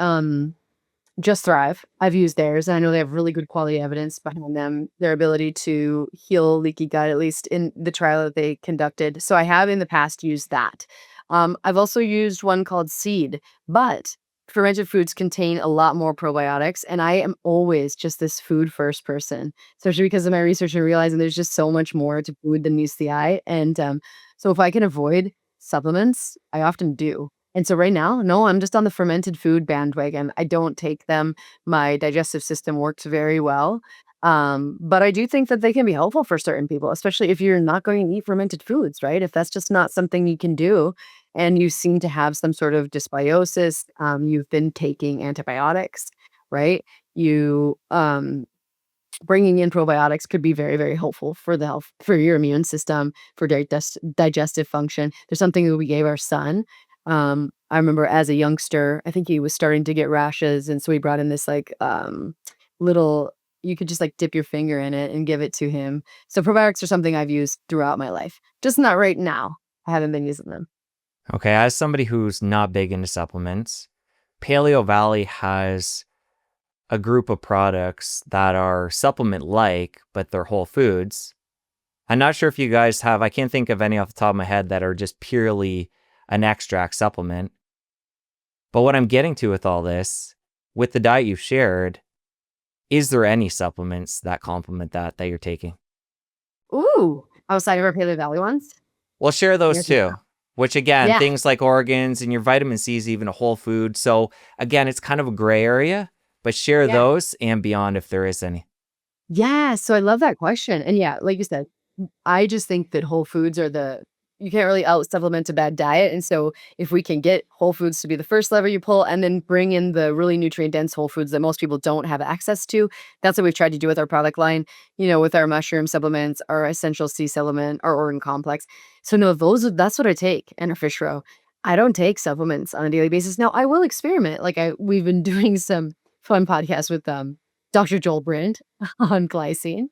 Just Thrive. I've used theirs. And I know they have really good quality evidence behind them, their ability to heal leaky gut, at least in the trial that they conducted. So I have in the past used that. I've also used one called Seed, but fermented foods contain a lot more probiotics. And I am always just this food first person, especially because of my research and realizing there's just so much more to food than meets the eye. And so if I can avoid supplements, I often do. And so right now, no, I'm just on the fermented food bandwagon. I don't take them. My digestive system works very well. But I do think that they can be helpful for certain people, especially if you're not going to eat fermented foods, right? If that's just not something you can do and you seem to have some sort of dysbiosis, you've been taking antibiotics, right? You bringing in probiotics could be very, very helpful for the health for your immune system, for digestive function. There's something that we gave our son. I remember as a youngster, I think he was starting to get rashes, and so we brought in this like little you could just like dip your finger in it and give it to him. So probiotics are something I've used throughout my life. Just not right now. I haven't been using them. Okay, as somebody who's not big into supplements, Paleovalley has a group of products that are supplement like, but they're whole foods. I'm not sure if you guys have, I can't think of any off the top of my head that are just purely an extract supplement. But what I'm getting to with all this, with the diet you've shared, is there any supplements that complement that you're taking? Ooh, outside of our Paleo Valley ones. Well, share those Yes. too. Which again, Yeah. things like organs and your vitamin C is even a whole food. So again, it's kind of a gray area, but share Yeah. those and beyond if there is any. Yeah, so I love that question. And yeah, like you said, I just think that whole foods are you can't really out supplement a bad diet. And so if we can get whole foods to be the first lever you pull and then bring in the really nutrient dense whole foods that most people don't have access to, that's what we've tried to do with our product line, with our mushroom supplements, our essential C supplement, our organ complex. So no, that's what I take and our fish roe. I don't take supplements on a daily basis. Now I will experiment. We've been doing some fun podcasts with Dr. Joel Brind on glycine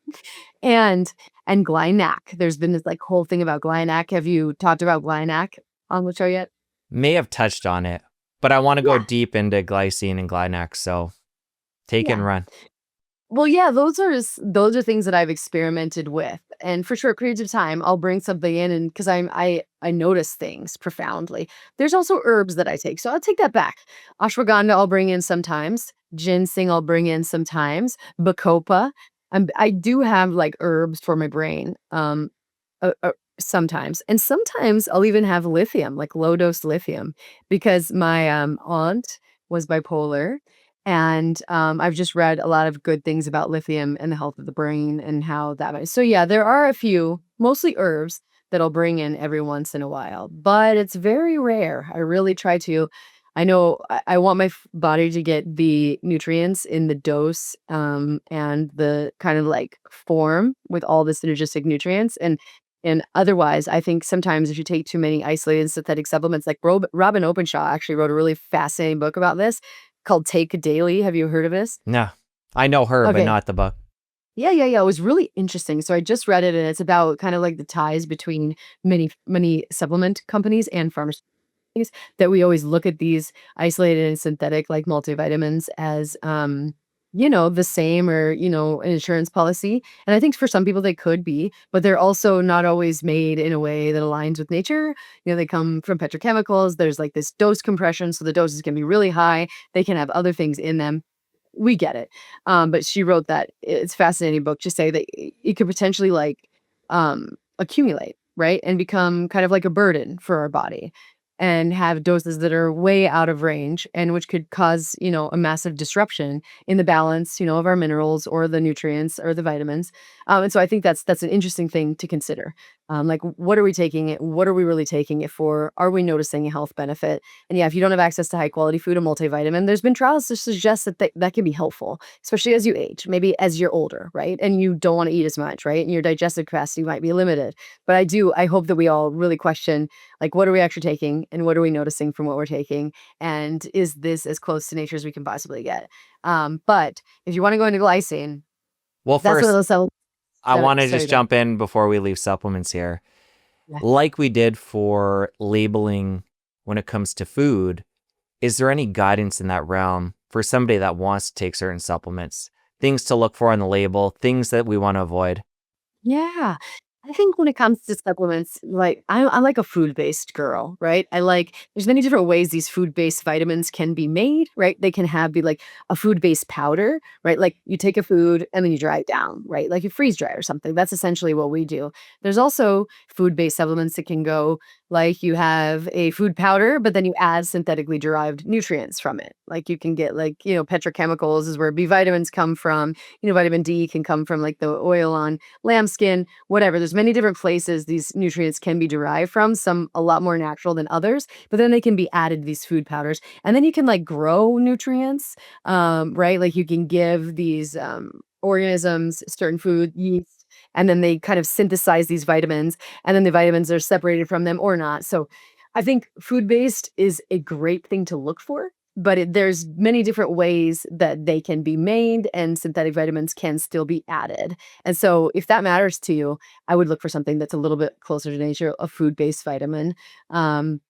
and Glynac. There's been this like whole thing about Glynac. Have you talked about Glynac on the show yet? May have touched on it, but I want to go Yeah. deep into glycine and Glynax, so take it and Yeah. run. Well, yeah, those are things that I've experimented with, and for short periods of time, I'll bring something in, and because I notice things profoundly. There's also herbs that I take, so I'll take that back. Ashwagandha, I'll bring in sometimes. Ginseng, I'll bring in sometimes. Bacopa, I do have like herbs for my brain. Sometimes, and sometimes I'll even have lithium, like low dose lithium, because my aunt was bipolar and, I've just read a lot of good things about lithium and the health of the brain and how that might so, yeah, there are a few, mostly herbs, that I'll bring in every once in a while, but it's very rare. I really try to I know I want my body to get the nutrients in the dose, and the kind of, like, form with all the synergistic nutrients, and otherwise, I think sometimes if you take too many isolated synthetic supplements, like Robin Openshaw actually wrote a really fascinating book about this called Take Daily. Have you heard of this? No, I know her, but Okay. not the book. Yeah, yeah, yeah. It was really interesting. So I just read it and it's about kind of like the ties between many supplement companies and pharmaceuticals that we always look at these isolated and synthetic like multivitamins as the same or an insurance policy. And I think for some people they could be, but they're also not always made in a way that aligns with nature. They come from petrochemicals. There's like this dose compression, so the doses can be really high. They can have other things in them. We get it. But she wrote that it's a fascinating book to say that it could potentially like accumulate, right? And become kind of like a burden for our body and have doses that are way out of range and which could cause, a massive disruption in the balance, of our minerals or the nutrients or the vitamins. And so I think that's an interesting thing to consider. Like, what are we taking it? What are we really taking it for? Are we noticing a health benefit? And yeah, if you don't have access to high quality food and multivitamin, there's been trials to suggest that that can be helpful, especially as you age, maybe as you're older, right? And you don't want to eat as much, right? And your digestive capacity might be limited. But I hope that we all really question, like, what are we actually taking and what are we noticing from what we're taking? And is this as close to nature as we can possibly get? But if you want to go into glycine, Well, that's one of first, those. I want to Sorry, just go ahead. jump in before we leave supplements here. Yeah. Like we did for labeling when it comes to food, is there any guidance in that realm for somebody that wants to take certain supplements? Things to look for on the label, things that we want to avoid? Yeah. I think when it comes to supplements, like I'm like a food-based girl, right? There's many different ways these food-based vitamins can be made, right? They can be like a food-based powder, right? Like you take a food and then you dry it down, right? Like you freeze dry or something. That's essentially what we do. There's also food-based supplements that can go like you have a food powder, but then you add synthetically derived nutrients from it. Like you can get like, petrochemicals is where B vitamins come from. Vitamin D can come from like the oil on lambskin, whatever. There's many different places these nutrients can be derived from, some a lot more natural than others, but then they can be added to these food powders. And then you can like grow nutrients, right? Like you can give these organisms certain food yeast, and then they kind of synthesize these vitamins, and then the vitamins are separated from them or not. So I think food based is a great thing to look for, but there's many different ways that they can be made and synthetic vitamins can still be added. And so if that matters to you, I would look for something that's a little bit closer to nature, a food-based vitamin. Um,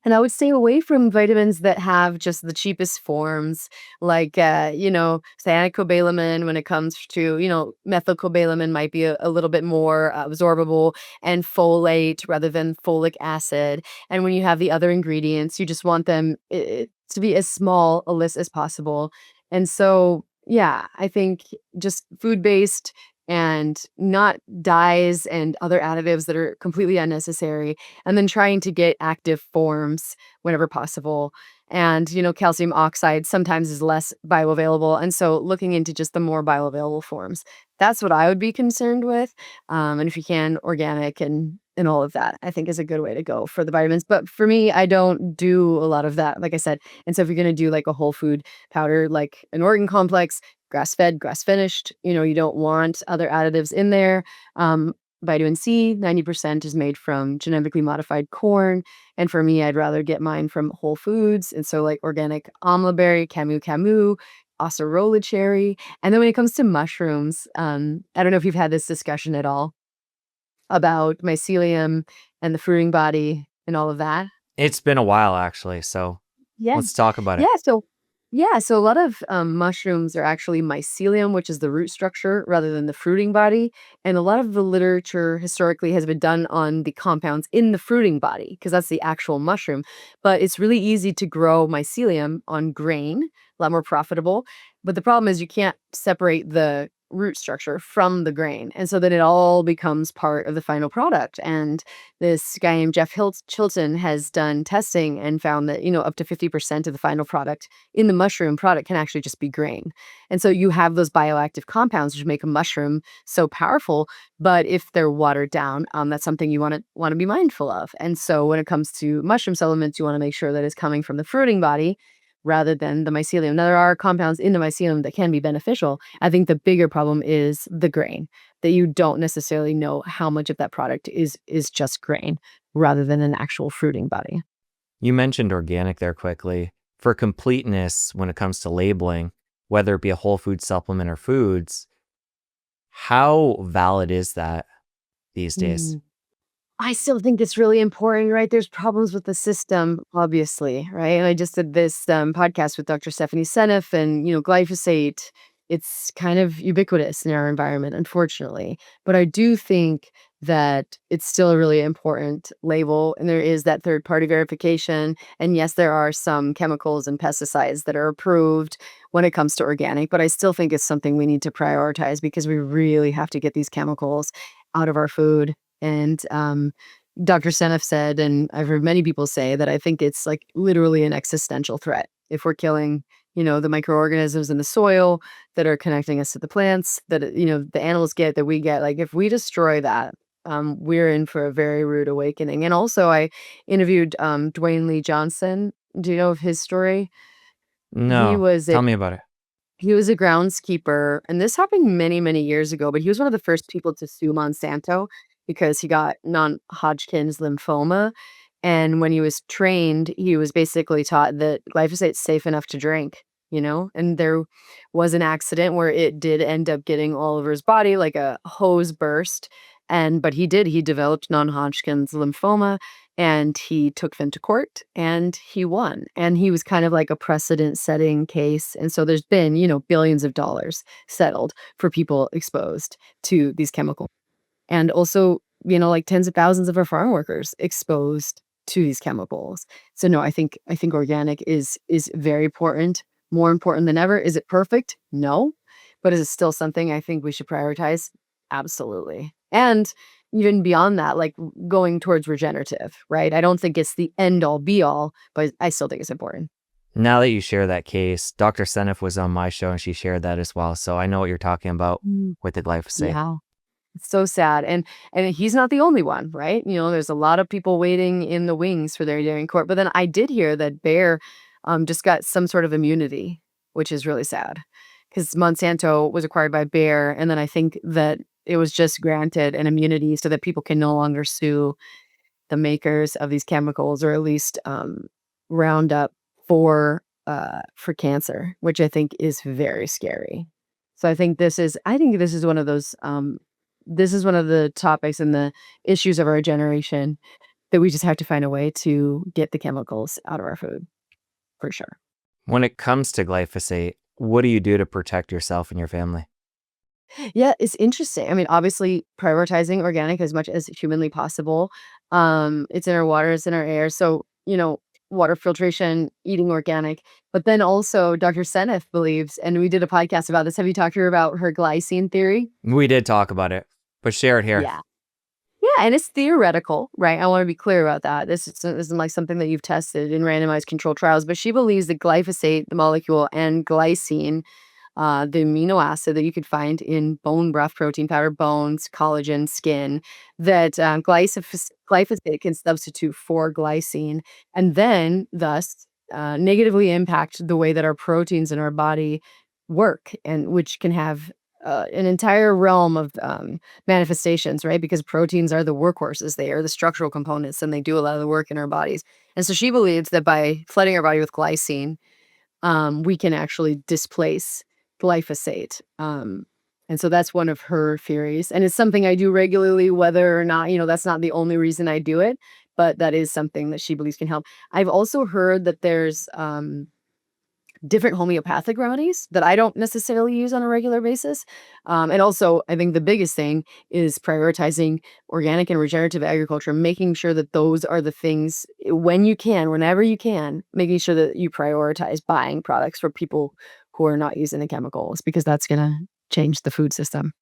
and I would stay away from vitamins that have just the cheapest forms, like, cyanocobalamin when it comes to, methylcobalamin might be a little bit more absorbable, and folate rather than folic acid. And when you have the other ingredients, you just want them to be as small a list as possible. And so, yeah, I think just food based and not dyes and other additives that are completely unnecessary, and then trying to get active forms whenever possible. And, calcium oxide sometimes is less bioavailable. And so looking into just the more bioavailable forms, that's what I would be concerned with. And if you can, organic and all of that, I think is a good way to go for the vitamins. But for me, I don't do a lot of that, like I said. And so if you're going to do like a whole food powder, like an organ complex, grass fed, grass finished, you don't want other additives in there. Um, Vitamin C, 90% is made from genetically modified corn. And for me, I'd rather get mine from whole foods. And so, like organic amla berry, camu camu, acerola cherry. And then when it comes to mushrooms, I don't know if you've had this discussion at all about mycelium and the fruiting body and all of that. It's been a while, actually. So Yeah. let's talk about it. So a lot of mushrooms are actually mycelium, which is the root structure rather than the fruiting body. And a lot of the literature historically has been done on the compounds in the fruiting body because that's the actual mushroom. But it's really easy to grow mycelium on grain, a lot more profitable. But the problem is you can't separate the root structure from the grain. And so then it all becomes part of the final product. And this guy named Chilton has done testing and found that, up to 50% of the final product in the mushroom product can actually just be grain. And so you have those bioactive compounds which make a mushroom so powerful, but if they're watered down, that's something you want to be mindful of. And so when it comes to mushroom supplements, you want to make sure that it's coming from the fruiting body rather than the mycelium. Now there are compounds in the mycelium that can be beneficial. I think the bigger problem is the grain, that you don't necessarily know how much of that product is just grain rather than an actual fruiting body. You mentioned organic there quickly. For completeness, when it comes to labeling, whether it be a whole food supplement or foods, how valid is that these days? I still think it's really important, right? There's problems with the system, obviously, right? And I just did this podcast with Dr. Stephanie Seneff, and glyphosate. It's kind of ubiquitous in our environment, unfortunately. But I do think that it's still a really important label, and there is that third party verification. And yes, there are some chemicals and pesticides that are approved when it comes to organic, but I still think it's something we need to prioritize because we really have to get these chemicals out of our food. And Dr. Seneff said, and I've heard many people say that I think it's like literally an existential threat if we're killing, the microorganisms in the soil that are connecting us to the plants that, the animals get, that we get. Like if we destroy that, we're in for a very rude awakening. And also, I interviewed Dwayne Lee Johnson. Do you know of his story? He No. was a Tell me about it. he was a groundskeeper, and this happened many, many years ago, but he was one of the first people to sue Monsanto because he got non-Hodgkin's lymphoma. And when he was trained, he was basically taught that glyphosate's safe enough to drink, And there was an accident where it did end up getting all over his body, like a hose burst. But he developed non-Hodgkin's lymphoma, and he took them to court and he won. And he was kind of like a precedent setting case. And so there's been, billions of dollars settled for people exposed to these chemicals. And also, like tens of thousands of our farm workers exposed to these chemicals. So no, I think organic is very important, more important than ever. Is it perfect? No. But is it still something I think we should prioritize? Absolutely. And even beyond that, like going towards regenerative, right? I don't think it's the end all be all, but I still think it's important. Now that you share that case, Dr. Senef was on my show and she shared that as well. So I know what you're talking about Mm. with the glyphosate. Yeah. It's so sad, and he's not the only one, right? There's a lot of people waiting in the wings for their day in court, but then I did hear that Bayer, just got some sort of immunity, which is really sad, because Monsanto was acquired by Bayer, and then I think that it was just granted an immunity so that people can no longer sue the makers of these chemicals, or at least, Roundup for cancer, which I think is very scary. So I think this is one of those, this is one of the topics and the issues of our generation that we just have to find a way to get the chemicals out of our food, for sure. When it comes to glyphosate, what do you do to protect yourself and your family? Yeah, it's interesting. I mean, obviously prioritizing organic as much as humanly possible. It's in our water, it's in our air. So, water filtration, eating organic. But then also Dr. Senef believes, and we did a podcast about this. Have you talked to her about her glycine theory? We did talk about it, but share it here. Yeah. Yeah, and it's theoretical, right? I want to be clear about that. This isn't like something that you've tested in randomized controlled trials, but she believes that glyphosate, the molecule, and glycine, the amino acid that you could find in bone broth protein powder, bones, collagen, skin, that glyphosate can substitute for glycine and then thus negatively impact the way that our proteins in our body work, and which can have an entire realm of manifestations, right? Because proteins are the workhorses, they are the structural components, and they do a lot of the work in our bodies. And so she believes that by flooding our body with glycine, we can actually displace glyphosate. And so that's one of her theories. And it's something I do regularly, whether or not, that's not the only reason I do it, but that is something that she believes can help. I've also heard that there's different homeopathic remedies that I don't necessarily use on a regular basis. And also, I think the biggest thing is prioritizing organic and regenerative agriculture, making sure that those are the things when you can, whenever you can, making sure that you prioritize buying products for people who are not using the chemicals, because that's going to change the food system.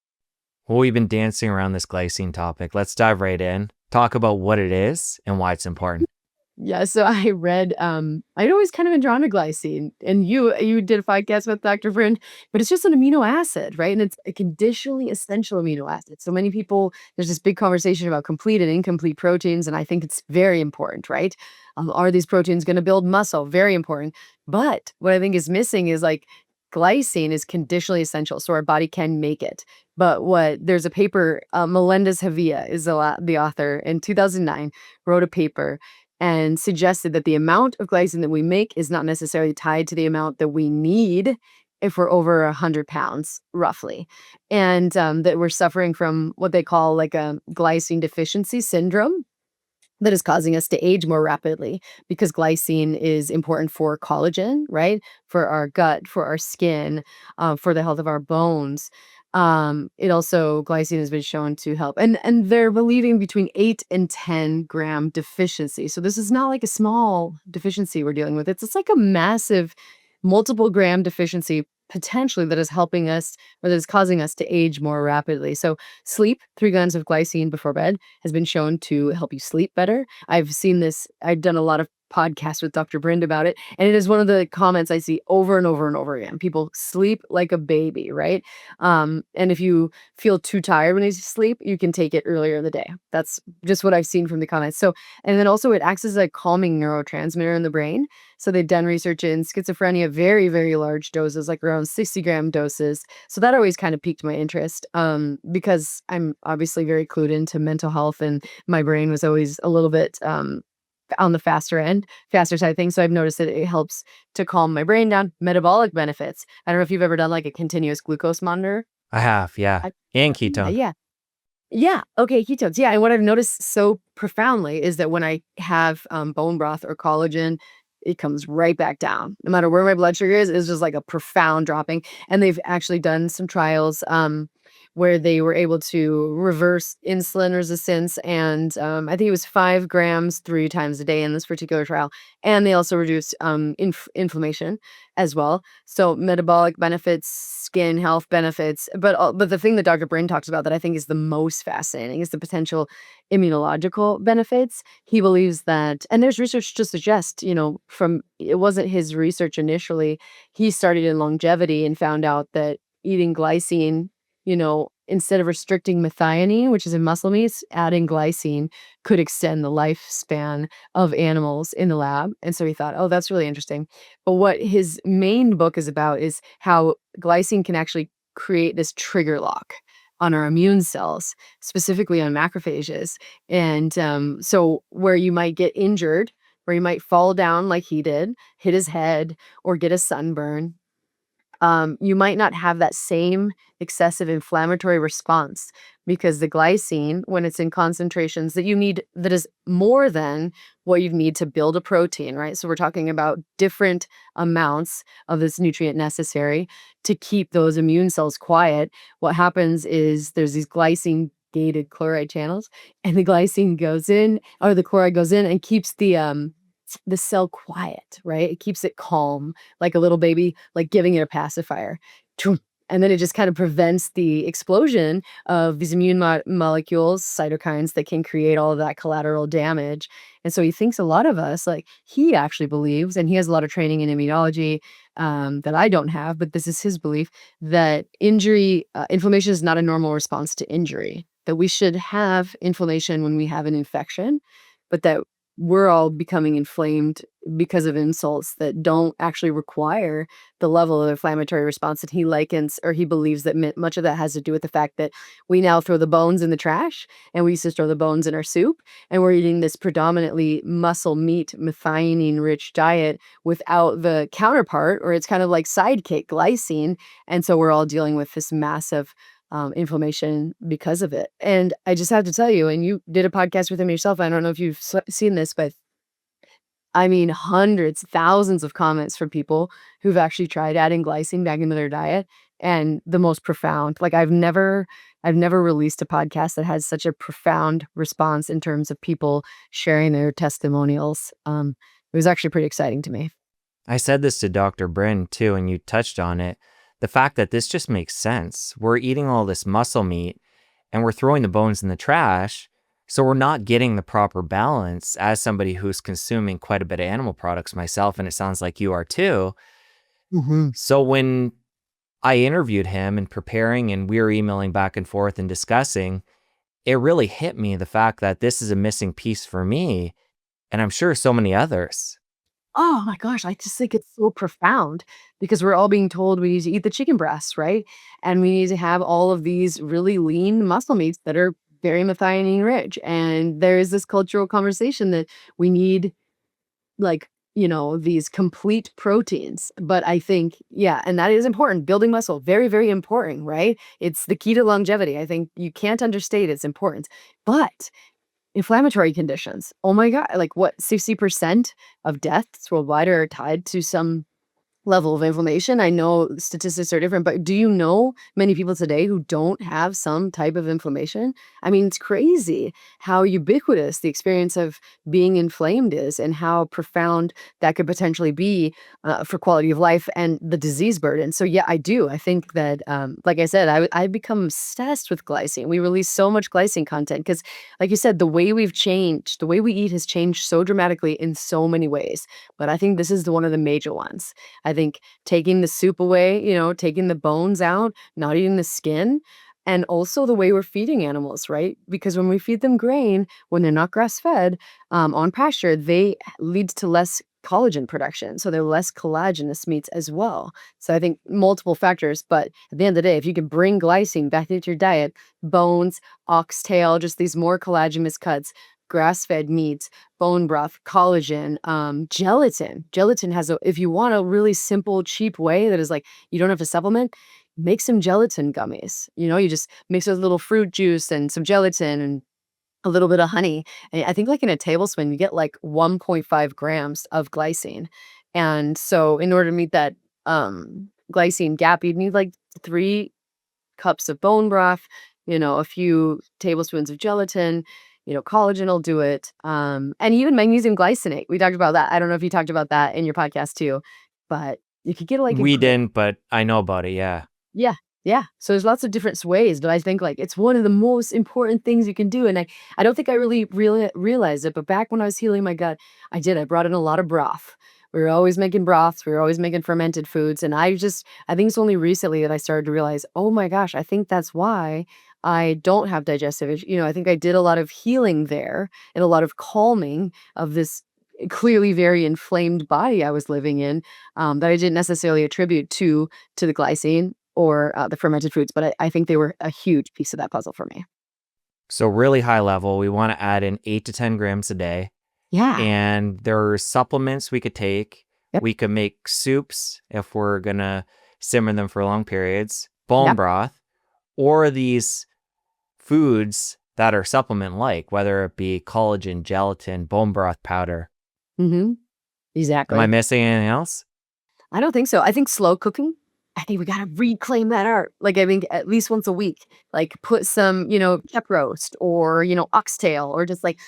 Well, we've been dancing around this glycine topic. Let's dive right in. Talk about what it is and why it's important. Yeah, so I read, I'd always kind of been drawn to glycine, and you did a podcast with Dr. Friend, but it's just an amino acid, right? And it's a conditionally essential amino acid. So many people, there's this big conversation about complete and incomplete proteins, and I think it's very important, right? Are these proteins going to build muscle? Very important. But what I think is missing is like glycine is conditionally essential, so our body can make it. But there's a paper, Melendez Havia is the author in 2009, wrote a paper and suggested that the amount of glycine that we make is not necessarily tied to the amount that we need if we're over 100 pounds, roughly. And that we're suffering from what they call like a glycine deficiency syndrome that is causing us to age more rapidly, because glycine is important for collagen, right? For our gut, for our skin, for the health of our bones. It also Glycine has been shown to help, and they're believing between 8 and 10 gram deficiency. So this is not like a small deficiency we're dealing with. It's like a massive multiple gram deficiency potentially that is helping us, or that is causing us to age more rapidly. So sleep, 3 grams of glycine before bed has been shown to help you sleep better. I've seen this. I've done a lot of podcast with Dr. Brind about it, and it is one of the comments I see over and over and over again. People sleep like a baby, right? And if you feel too tired when you sleep, you can take it earlier in the day. That's just what I've seen from the comments. So, and then also it acts as a calming neurotransmitter in the brain. So they've done research in schizophrenia, very, very large doses, like around 60-gram doses. So that always kind of piqued my interest, because I'm obviously very clued into mental health, and my brain was always a little bit on the faster side of things. So I've noticed that it helps to calm my brain down. Metabolic benefits. I don't know if you've ever done like a continuous glucose monitor. I have, yeah. I, And yeah, ketone. yeah. Yeah. Okay. Ketones. Yeah. And what I've noticed so profoundly is that when I have bone broth or collagen, it comes right back down. No matter where my blood sugar is, it's just like a profound dropping. And they've actually done some trials where they were able to reverse insulin resistance. And I think it was 5 grams 3 times a day in this particular trial. And they also reduced inflammation as well. So metabolic benefits, skin health benefits, but the thing that Dr. Brain talks about that I think is the most fascinating is the potential immunological benefits. He believes that, and there's research to suggest, from it wasn't his research initially. He started in longevity and found out that eating glycine, instead of restricting methionine, which is in muscle meats, adding glycine could extend the lifespan of animals in the lab. And so he thought, oh, that's really interesting. But what his main book is about is how glycine can actually create this trigger lock on our immune cells, specifically on macrophages. And so where you might get injured, where you might fall down like he did, hit his head, or get a sunburn, you might not have that same excessive inflammatory response because the glycine, when it's in concentrations that you need, that is more than what you need to build a protein, right? So we're talking about different amounts of this nutrient necessary to keep those immune cells quiet. What happens is there's these glycine gated chloride channels, and the glycine goes in, or the chloride goes in and keeps the cell quiet, right? It keeps it calm, like a little baby, like giving it a pacifier. Choo. And then it just kind of prevents the explosion of these immune molecules, cytokines that can create all of that collateral damage. And so he thinks a lot of us, like he actually believes, and he has a lot of training in immunology that I don't have, but this is his belief that inflammation is not a normal response to injury, that we should have inflammation when we have an infection, but that we're all becoming inflamed because of insults that don't actually require the level of inflammatory response that he likens, or he believes that much of that has to do with the fact that we now throw the bones in the trash, and we used to throw the bones in our soup, and we're eating this predominantly muscle meat, methionine rich diet without the counterpart, or it's kind of like sidekick glycine. And so we're all dealing with this massive inflammation because of it. And I just have to tell you, and you did a podcast with him yourself. I don't know if you've seen this, but I mean, hundreds, thousands of comments from people who've actually tried adding glycine back into their diet, and the most profound. Like I've never released a podcast that has such a profound response in terms of people sharing their testimonials. It was actually pretty exciting to me. I said this to Dr. Bryn too, and you touched on it. The fact that this just makes sense. We're eating all this muscle meat and we're throwing the bones in the trash. So we're not getting the proper balance as somebody who's consuming quite a bit of animal products myself, and it sounds like you are too. Hmm. So when I interviewed him and preparing and we were emailing back and forth and discussing, it really hit me the fact that this is a missing piece for me, and I'm sure so many others. Oh my gosh, I just think it's so profound because we're all being told we need to eat the chicken breasts, right? And we need to have all of these really lean muscle meats that are very methionine rich. And there is this cultural conversation that we need, like, these complete proteins. But I think, yeah, and that is important. Building muscle, very, very important, right? It's the key to longevity. I think you can't understate its importance. But inflammatory conditions. Oh my god, like what, 60% of deaths worldwide are tied to some level of inflammation. I know statistics are different, but do you know many people today who don't have some type of inflammation? I mean, it's crazy how ubiquitous the experience of being inflamed is and how profound that could potentially be for quality of life and the disease burden. So, yeah, I do. I think that, like I said, I've become obsessed with glycine. We release so much glycine content because, like you said, the way we've changed, the way we eat has changed so dramatically in so many ways. But I think this is one of the major ones. I think taking the soup away, taking the bones out, not eating the skin, and also the way we're feeding animals, right? Because when we feed them grain, when they're not grass fed, on pasture, they leads to less collagen production. So they're less collagenous meats as well. So I think multiple factors, but at the end of the day, if you can bring glycine back into your diet, bones, oxtail, just these more collagenous cuts, grass fed meats, bone broth, collagen, gelatin. Gelatin has if you want a really simple, cheap way that is like, you don't have to supplement, make some gelatin gummies. You just mix with a little fruit juice and some gelatin and a little bit of honey. And I think like in a tablespoon, you get like 1.5 grams of glycine. And so in order to meet that glycine gap, you'd need like 3 cups of bone broth, a few tablespoons of gelatin, collagen will do it. And even magnesium glycinate. We talked about that. I don't know if you talked about that in your podcast too, but you could get like a We didn't, but I know about it. Yeah. yeah, yeah. So there's lots of different ways, but I think like it's one of the most important things you can do. And I don't think I really realized it, but back when I was healing my gut, I did. I brought in a lot of broth. We were always making broths. We were always making fermented foods. And I think it's only recently that I started to realize, oh my gosh, I think that's why I don't have digestive issues. I think I did a lot of healing there and a lot of calming of this clearly very inflamed body I was living in, that I didn't necessarily attribute to the glycine or the fermented foods, but I think they were a huge piece of that puzzle for me. So, really high level, we want to add in 8 to 10 grams a day. Yeah. And there are supplements we could take. Yep. We could make soups if we're going to simmer them for long periods, bone Yep. broth, or these foods that are supplement like, whether it be collagen, gelatin, bone broth powder. Mm-hmm. Am I Exactly. missing anything else? I don't think so. I think slow cooking. I think we gotta reclaim that art. Like I think at least once a week, like put some, pep roast or oxtail or just like.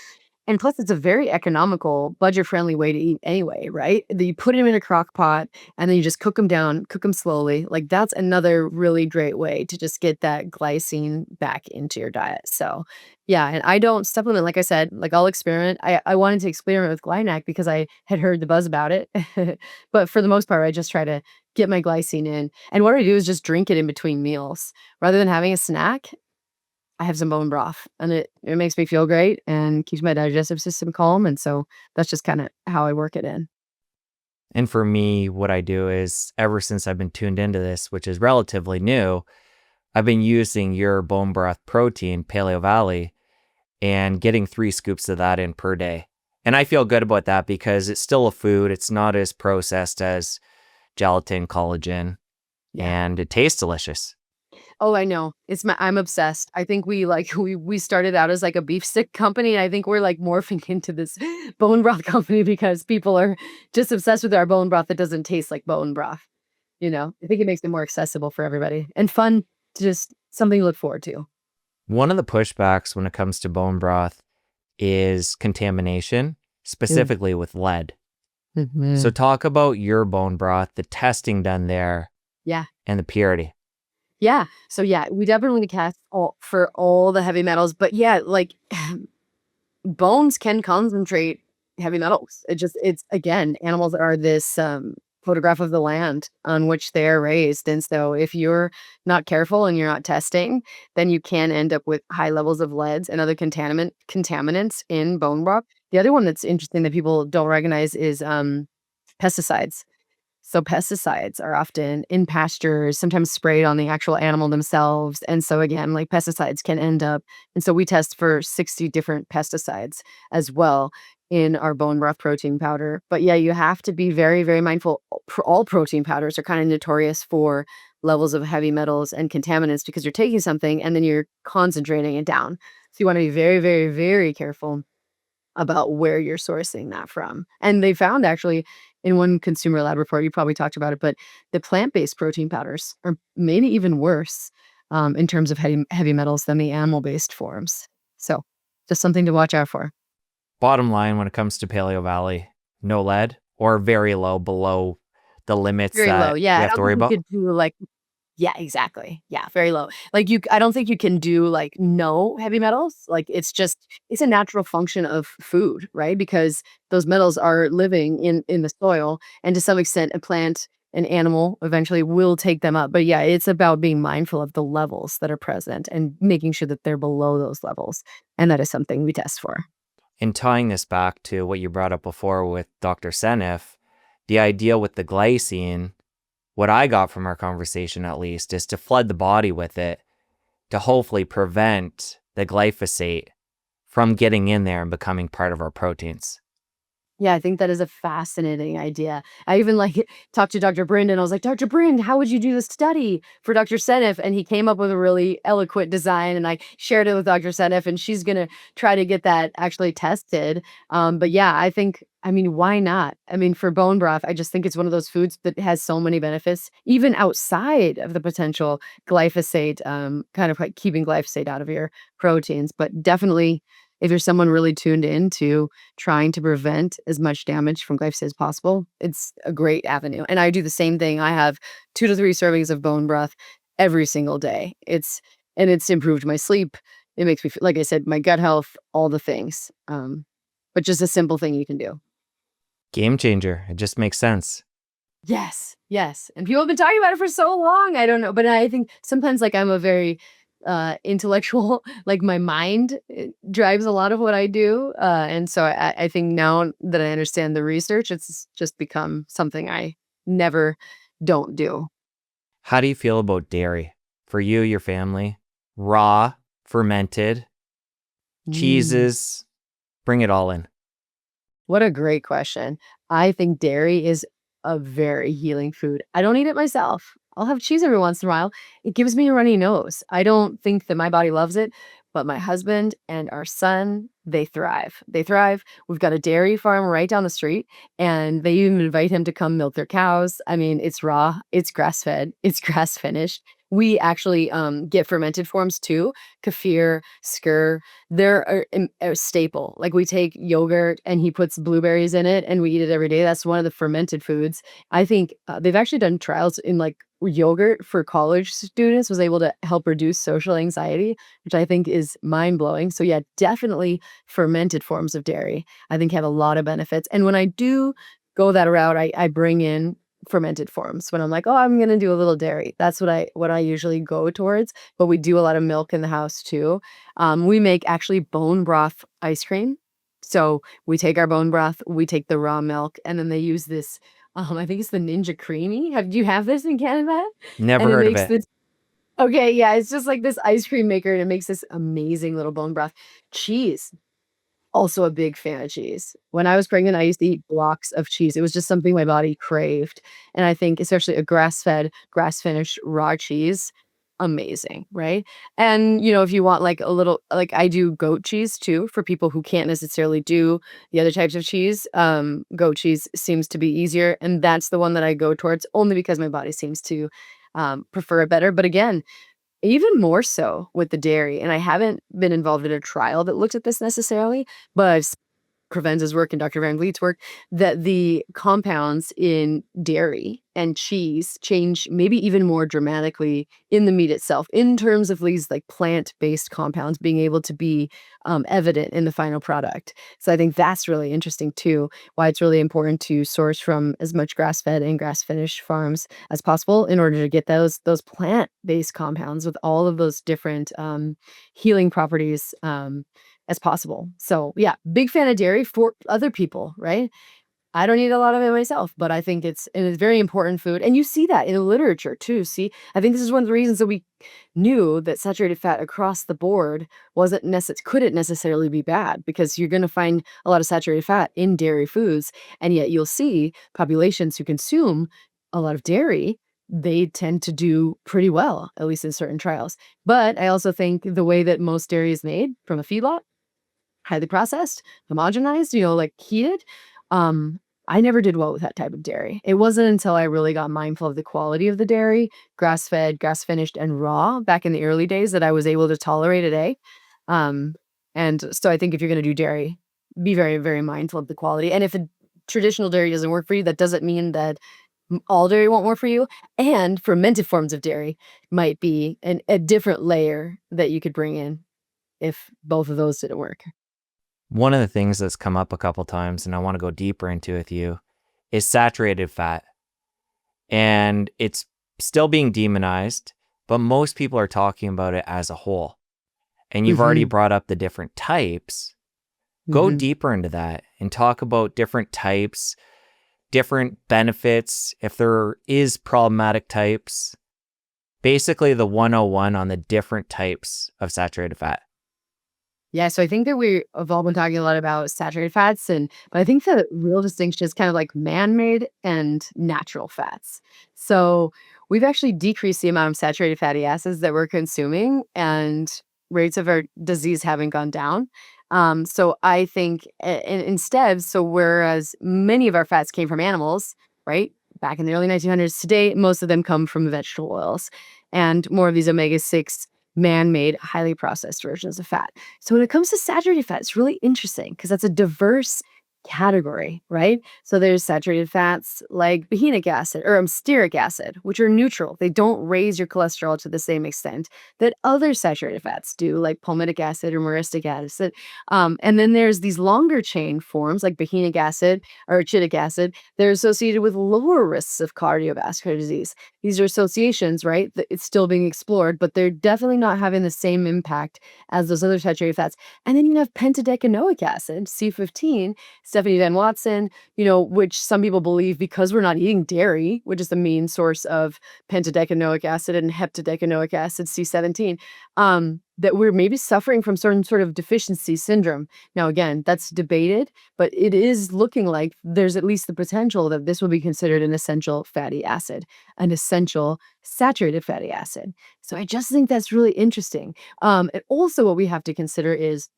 And plus, it's a very economical, budget-friendly way to eat anyway, right? That you put them in a crock pot, and then you just cook them down, cook them slowly. Like, that's another really great way to just get that glycine back into your diet. So, yeah, and I don't supplement, like I said, like, I'll experiment. I wanted to experiment with Glynac because I had heard the buzz about it. But for the most part, I just try to get my glycine in. And what I do is just drink it in between meals. Rather than having a snack, I have some bone broth, and it makes me feel great and keeps my digestive system calm, and so that's just kinda how I work it in. And for me, what I do is ever since I've been tuned into this, which is relatively new, I've been using your bone broth protein, Paleovalley, and getting 3 scoops of that in per day. And I feel good about that because it's still a food. It's not as processed as gelatin, collagen, Yeah. and it tastes delicious. Oh, I know. I'm obsessed. I think we started out as, like, a beef stick company, and I think we're, like, morphing into this bone broth company because people are just obsessed with our bone broth that doesn't taste like bone broth. I think it makes it more accessible for everybody and fun to just something to look forward to. One of the pushbacks when it comes to bone broth is contamination, Mm. specifically with lead. So Mhm. talk about your bone broth, the testing done there, Yeah. and the purity. Yeah. So, yeah, we definitely test for all the heavy metals, but, yeah, like, bones can concentrate heavy metals. It's again, animals are this photograph of the land on which they're raised. And so if you're not careful and you're not testing, then you can end up with high levels of leads and other contaminants in bone broth. The other one that's interesting that people don't recognize is pesticides. So pesticides are often in pastures, sometimes sprayed on the actual animal themselves. And so again, like pesticides can end up, and so we test for 60 different pesticides as well in our bone broth protein powder. But yeah, you have to be very, very mindful. All protein powders are kind of notorious for levels of heavy metals and contaminants because you're taking something and then you're concentrating it down. So you want to be very, very, very careful about where you're sourcing that from. And they found actually in one consumer lab report, you probably talked about it, but the plant-based protein powders are maybe even worse in terms of heavy metals than the animal-based forms. So just something to watch out for. Bottom line, when it comes to Paleo Valley, no lead or very low below the limits Very low. that Yeah, we I have don't to worry think you about. could do like yeah, exactly. Yeah, very low. Like I don't think you can do like no heavy metals. Like it's a natural function of food, right? Because those metals are living in the soil, and to some extent a plant, an animal eventually will take them up. But yeah, it's about being mindful of the levels that are present and making sure that they're below those levels. And that is something we test for. And tying this back to what you brought up before with Dr. Senef, the idea with the glycine, what I got from our conversation at least, is to flood the body with it to hopefully prevent the glyphosate from getting in there and becoming part of our proteins. Yeah, I think that is a fascinating idea. I even like talked to Dr. Brandon. I was like, Dr. Brand, how would you do the study for Dr. Senef? And he came up with a really eloquent design, and I shared it with Dr. Senef, and she's gonna try to get that actually tested. But yeah, I mean, why not? I mean, for bone broth, I just think it's one of those foods that has so many benefits, even outside of the potential glyphosate, kind of like keeping glyphosate out of your proteins. But definitely, if you're someone really tuned into trying to prevent as much damage from glyphosate as possible, it's a great avenue. And I do the same thing. I have 2 to 3 servings of bone broth every single day. It's improved my sleep. It makes me feel, like I said, my gut health, all the things. But just a simple thing you can do. Game changer. It just makes sense. Yes, yes. And people have been talking about it for so long. I don't know, but I think sometimes like I'm a very intellectual, like my mind drives a lot of what I do. And so I think now that I understand the research, it's just become something I never don't do. How do you feel about dairy? For you, your family? Raw, fermented, Mm. cheeses, bring it all in. What a great question. I think dairy is a very healing food. I don't eat it myself. I'll have cheese every once in a while. It gives me a runny nose. I don't think that my body loves it, but my husband and our son, they thrive. They thrive. We've got a dairy farm right down the street, and they even invite him to come milk their cows. I mean, it's raw, it's grass fed, it's grass finished. We actually get fermented forms too, kefir, skyr, they're a staple. Like, we take yogurt and he puts blueberries in it, and we eat it every day. That's one of the fermented foods. I think, they've actually done trials in, like, yogurt for college students was able to help reduce social anxiety, which I think is mind-blowing. So, yeah, definitely fermented forms of dairy, I think, have a lot of benefits. And when I do go that route, I bring in fermented forms when I'm like, "Oh, I'm gonna do a little dairy." That's what I usually go towards, but we do a lot of milk in the house too. We make actually bone broth ice cream. So we take our bone broth, we take the raw milk, and then they use this, I think it's the Ninja Creamy. Do you have this in Canada? Never And it heard of makes it. this okay, yeah, it's just like this ice cream maker, and it makes this amazing little bone broth. Cheese. Also a big fan of cheese. When I was pregnant, I used to eat blocks of cheese. It was just something my body craved, and I think especially a grass-fed, grass-finished raw cheese, amazing, right? And, if you want, like, a little like, I do goat cheese too for people who can't necessarily do the other types of cheese. Goat cheese seems to be easier, and that's the one that I go towards only because my body seems to, prefer it better. But again, even more so with the dairy, and I haven't been involved in a trial that looked at this necessarily, but Crevenza's work and Dr. Van Vliet's work, that the compounds in dairy and cheese change maybe even more dramatically in the meat itself in terms of these like plant-based compounds being able to be evident in the final product. So I think that's really interesting too, why it's really important to source from as much grass-fed and grass-finished farms as possible in order to get those plant-based compounds with all of those different healing properties as possible. So yeah, big fan of dairy for other people, right? I don't eat a lot of it myself, but I think it's very important food. And you see that in the literature too. See, I think this is one of the reasons that we knew that saturated fat across the board couldn't necessarily be bad, because you're going to find a lot of saturated fat in dairy foods, and yet you'll see populations who consume a lot of dairy, they tend to do pretty well, at least in certain trials. But I also think the way that most dairy is made from a feedlot, highly processed, homogenized, like heated. I never did well with that type of dairy. It wasn't until I really got mindful of the quality of the dairy, grass-fed, grass-finished, and raw back in the early days that I was able to tolerate it. Um, and so I think if you're gonna do dairy, be very, very mindful of the quality. And if a traditional dairy doesn't work for you, that doesn't mean that all dairy won't work for you. And fermented forms of dairy might be a different layer that you could bring in if both of those didn't work. One of the things that's come up a couple times, and I want to go deeper into with you, is saturated fat. And it's still being demonized, but most people are talking about it as a whole. And you've already Mhm, brought up the different types. Go mhm. deeper into that and talk about different types, different benefits, if there is problematic types. Basically, the 101 on the different types of saturated fat. Yeah, so I think that we've all been talking a lot about saturated fats, but I think the real distinction is kind of like man-made and natural fats. So we've actually decreased the amount of saturated fatty acids that we're consuming, and rates of our disease haven't gone down. So I think instead, so whereas many of our fats came from animals, right? Back in the early 1900s, today most of them come from vegetable oils, and more of these omega-6 man-made, highly processed versions of fat. So when it comes to saturated fat, it's really interesting because that's a diverse category, right? So there's saturated fats like behenic acid or stearic acid, which are neutral. They don't raise your cholesterol to the same extent that other saturated fats do, like palmitic acid or myristic acid. And then there's these longer chain forms like behenic acid or acidic acid. They're associated with lower risks of cardiovascular disease. These are associations, right? It's still being explored, but they're definitely not having the same impact as those other saturated fats. And then you have pentadecanoic acid, C15, Stephanie Van Watson, which some people believe because we're not eating dairy, which is the main source of pentadecanoic acid and heptadecanoic acid, C17, that we're maybe suffering from certain sort of deficiency syndrome. Now, again, that's debated, but it is looking like there's at least the potential that this will be considered an essential fatty acid, an essential saturated fatty acid. So I just think that's really interesting. And also, what we have to consider is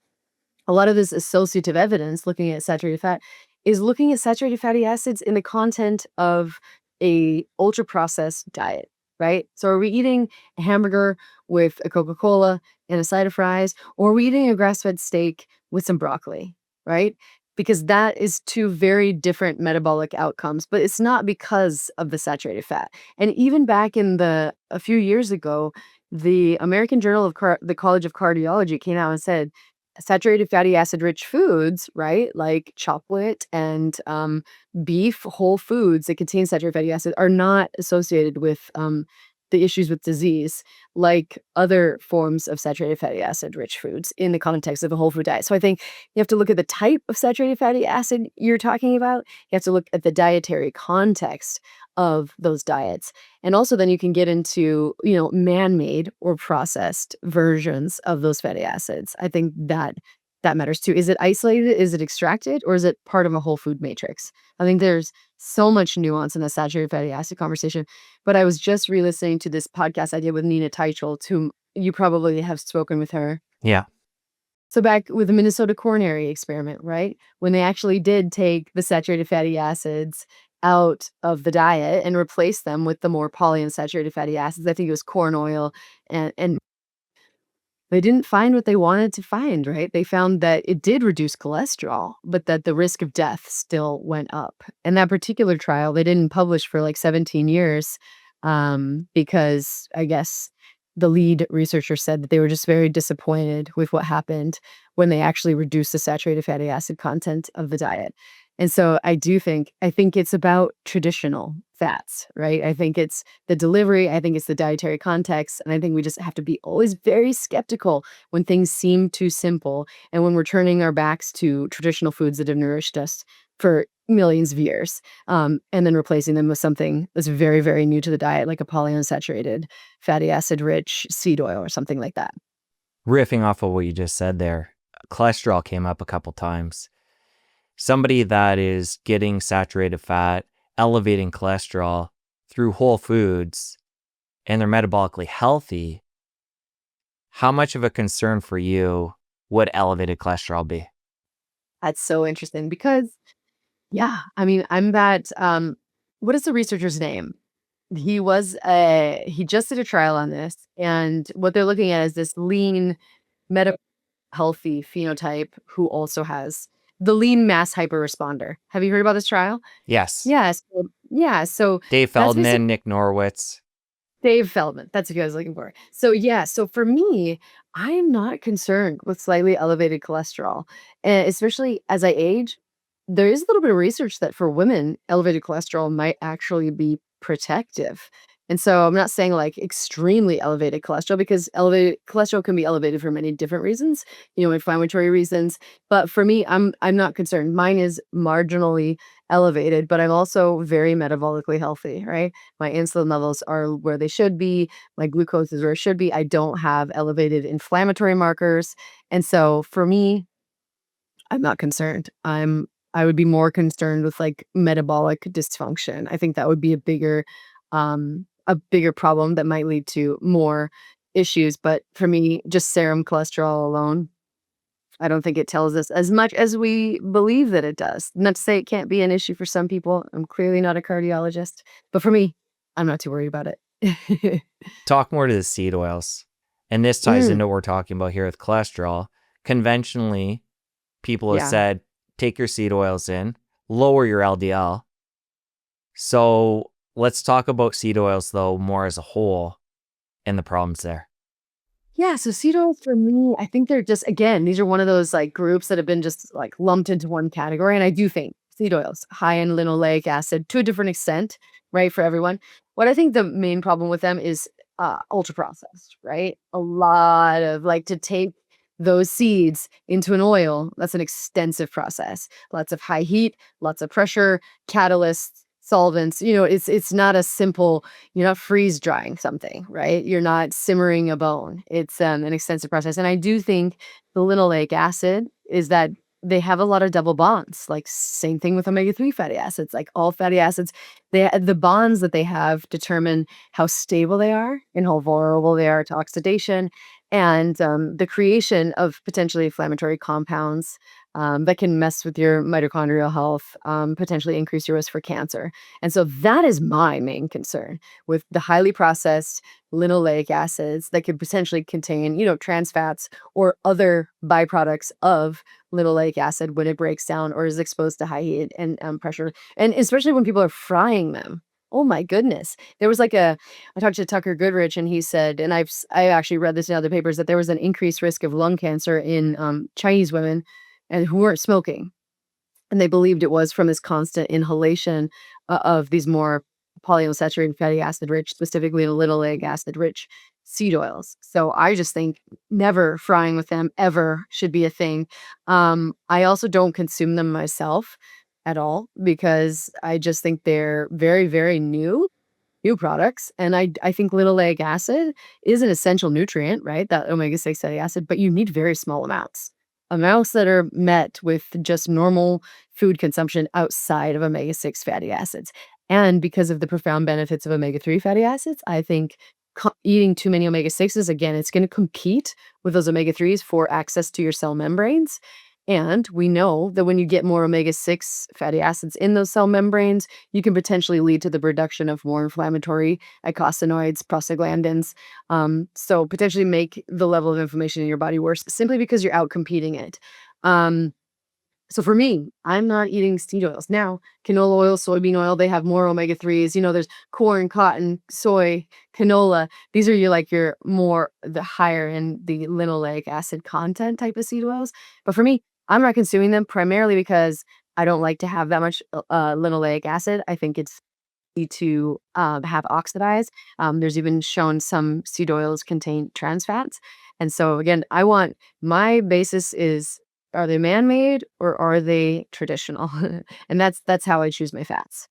a lot of this associative evidence looking at saturated fat is looking at saturated fatty acids in the content of a ultra processed diet, right? So are we eating a hamburger with a Coca-Cola and a side of fries, or are we eating a grass-fed steak with some broccoli, right? Because that is two very different metabolic outcomes, but it's not because of the saturated fat. And even back in a few years ago, the American Journal of the College of Cardiology came out and said saturated fatty acid rich foods, right? Like chocolate and beef, whole foods that contain saturated fatty acid are not associated with the issues with disease like other forms of saturated fatty acid rich foods in the context of a whole food diet. So I think you have to look at the type of saturated fatty acid you're talking about. You have to look at the dietary context of those diets. And also then you can get into, man-made or processed versions of those fatty acids. I think that matters too. Is it isolated? Is it extracted? Or is it part of a whole food matrix? I think there's so much nuance in the saturated fatty acid conversation. But I was just re-listening to this podcast I did with Nina Teicholz, whom you probably have spoken with her. Yeah. So back with the Minnesota coronary experiment, right? When they actually did take the saturated fatty acids out of the diet and replace them with the more polyunsaturated fatty acids, I think it was corn oil, and they didn't find what they wanted to find, right? They found that it did reduce cholesterol, but that the risk of death still went up. And that particular trial, they didn't publish for like 17 years because I guess the lead researcher said that they were just very disappointed with what happened when they actually reduced the saturated fatty acid content of the diet. And so I think it's about traditional fats, right? I think it's the delivery, I think it's the dietary context, and I think we just have to be always very skeptical when things seem too simple and when we're turning our backs to traditional foods that have nourished us for millions of years, and then replacing them with something that's very, very new to the diet, like a polyunsaturated fatty acid rich seed oil or something like that. Riffing off of what you just said there, cholesterol came up a couple times. Somebody that is getting saturated fat, elevating cholesterol through whole foods, and they're metabolically healthy, how much of a concern for you would elevated cholesterol be? That's so interesting because Yeah. I mean, I'm that, what is the researcher's name? He just did a trial on this, and what they're looking at is this lean, meta healthy phenotype who also has the lean mass hyperresponder. Have you heard about this trial? Yes. Yeah, so Dave that's basically Feldman, Nick Norwitz. Dave Feldman, that's who I was looking for. So, yeah, so for me, I am not concerned with slightly elevated cholesterol, especially as I age. There is a little bit of research that for women, elevated cholesterol might actually be protective. And so I'm not saying like extremely elevated cholesterol because elevated cholesterol can be elevated for many different reasons, inflammatory reasons. But for me, I'm not concerned. Mine is marginally elevated, but I'm also very metabolically healthy, right? My insulin levels are where they should be. My glucose is where it should be. I don't have elevated inflammatory markers. And so for me, I'm not concerned. I would be more concerned with like metabolic dysfunction. I think that would be a bigger problem that might lead to more issues. But for me, just serum cholesterol alone, I don't think it tells us as much as we believe that it does. Not to say it can't be an issue for some people. I'm clearly not a cardiologist, but for me, I'm not too worried about it. Talk more to the seed oils. And this ties Mm, into what we're talking about here with cholesterol. Conventionally, people have yeah. said, take your seed oils in, lower your LDL. So let's talk about seed oils, though, more as a whole and the problems there. Yeah, so seed oils for me, I think they're just again, these are one of those like groups that have been just like lumped into one category. And I do think seed oils, high in linoleic acid to a different extent, right, for everyone. What I think the main problem with them is ultra processed, right? A lot of like to take those seeds into an oil, that's an extensive process. Lots of high heat, lots of pressure, catalysts, solvents. It's not a simple you're not freeze drying something, right? You're not simmering a bone. It's an extensive process. And I do think the linoleic acid is that they have a lot of double bonds. Like same thing with omega-3 fatty acids. Like all fatty acids, the bonds that they have determine how stable they are and how vulnerable they are to oxidation and the creation of potentially inflammatory compounds that can mess with your mitochondrial health, potentially increase your risk for cancer. And so that is my main concern with the highly processed linoleic acids that could potentially contain, trans fats or other byproducts of linoleic acid when it breaks down or is exposed to high heat and pressure. And especially when people are frying them. Oh my goodness. I talked to Tucker Goodrich and he said, and I actually read this in other papers that there was an increased risk of lung cancer in Chinese women and who weren't smoking and they believed it was from this constant inhalation of these more polyunsaturated fatty acid rich, specifically the linoleic acid rich seed oils. So I just think never frying with them ever should be a thing. I also don't consume them myself at all because I just think they're very, very new products. And I think linoleic acid is an essential nutrient, right? That omega-6 fatty acid, but you need very small amounts. Amounts that are met with just normal food consumption outside of omega-6 fatty acids. And because of the profound benefits of omega-3 fatty acids, I think eating too many omega-6s, again, it's going to compete with those omega-3s for access to your cell membranes. And we know that when you get more omega-6 fatty acids in those cell membranes, you can potentially lead to the production of more inflammatory eicosanoids, prostaglandins, so potentially make the level of inflammation in your body worse simply because you're out competing it. Um, so for me, I'm not eating seed oils. Now, canola oil, soybean oil, they have more omega-3s. There's corn, cotton, soy, canola. These are your more the higher in the linoleic acid content type of seed oils. But for me, I'm not consuming them primarily because I don't like to have that much linoleic acid. I think it's easy to have oxidized. There's even shown some seed oils contain trans fats. And so again, my basis is are they man-made or are they traditional? And that's how I choose my fats.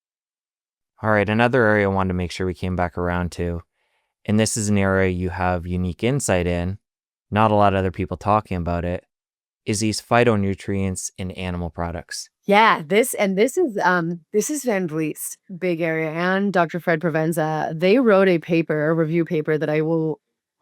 All right, another area I wanted to make sure we came back around to, and this is an area you have unique insight in, not a lot of other people talking about it, is these phytonutrients in animal products. Yeah, this is Van Vliet's big area and Dr. Fred Provenza. They wrote a review paper that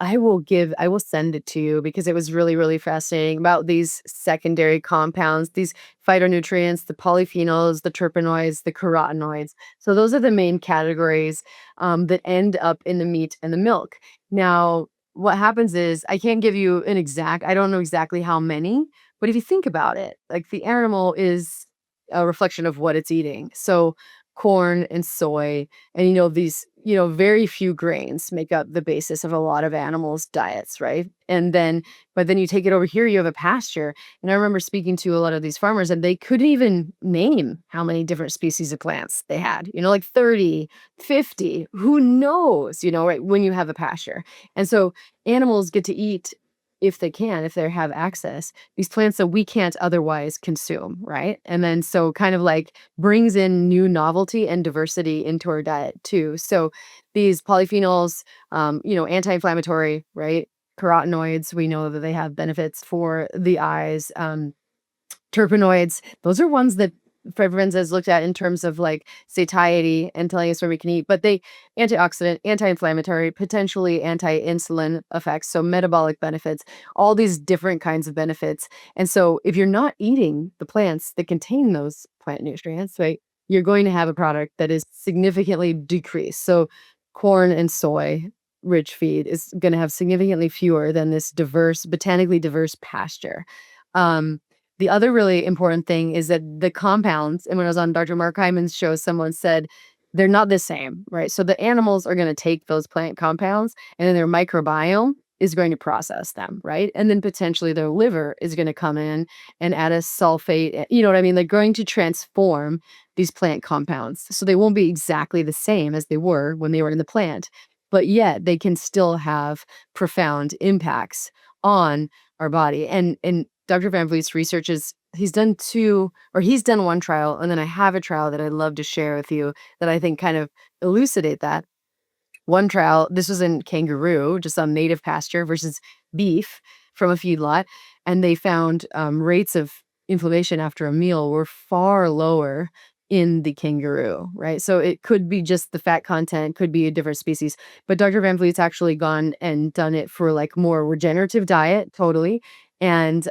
I will send it to you because it was really, really fascinating about these secondary compounds, these phytonutrients, the polyphenols, the terpenoids, the carotenoids. So those are the main categories that end up in the meat and the milk. Now, what happens is I can't give you an exact, I don't know exactly how many, but if you think about it, like the animal is a reflection of what it's eating. So corn and soy and, these, very few grains make up the basis of a lot of animals' diets, right? But then you take it over here, you have a pasture. And I remember speaking to a lot of these farmers, and they couldn't even name how many different species of plants they had, like 30, 50. Who knows, right? When you have a pasture. And so animals get to eat, if they can, if they have access, these plants that we can't otherwise consume, right? And then so kind of like brings in new novelty and diversity into our diet too. So these polyphenols, anti-inflammatory, right? Carotenoids, we know that they have benefits for the eyes. Terpenoids, those are ones that Fred has looked at in terms of like satiety and telling us where we can eat, but they antioxidant, anti-inflammatory, potentially anti-insulin effects, so metabolic benefits, all these different kinds of benefits. And so if you're not eating the plants that contain those plant nutrients, right, you're going to have a product that is significantly decreased. So corn and soy rich feed is going to have significantly fewer than this diverse, botanically diverse pasture. Um, the other really important thing is that the compounds, and when I was on Dr. Mark Hyman's show, someone said they're not the same, right? So the animals are going to take those plant compounds and then their microbiome is going to process them, right? And then potentially their liver is going to come in and add a sulfate. You know what I mean? They're going to transform these plant compounds. So they won't be exactly the same as they were when they were in the plant, but yet they can still have profound impacts on our body. And Dr. Van Vliet's research is he's done one trial, and then I have a trial that I'd love to share with you that I think kind of elucidate that. One trial, this was in kangaroo, just on native pasture versus beef from a feedlot, and they found rates of inflammation after a meal were far lower in the kangaroo, right? So it could be just the fat content, could be a different species. But Dr. Van Vliet's actually gone and done it for like more regenerative diet, totally, and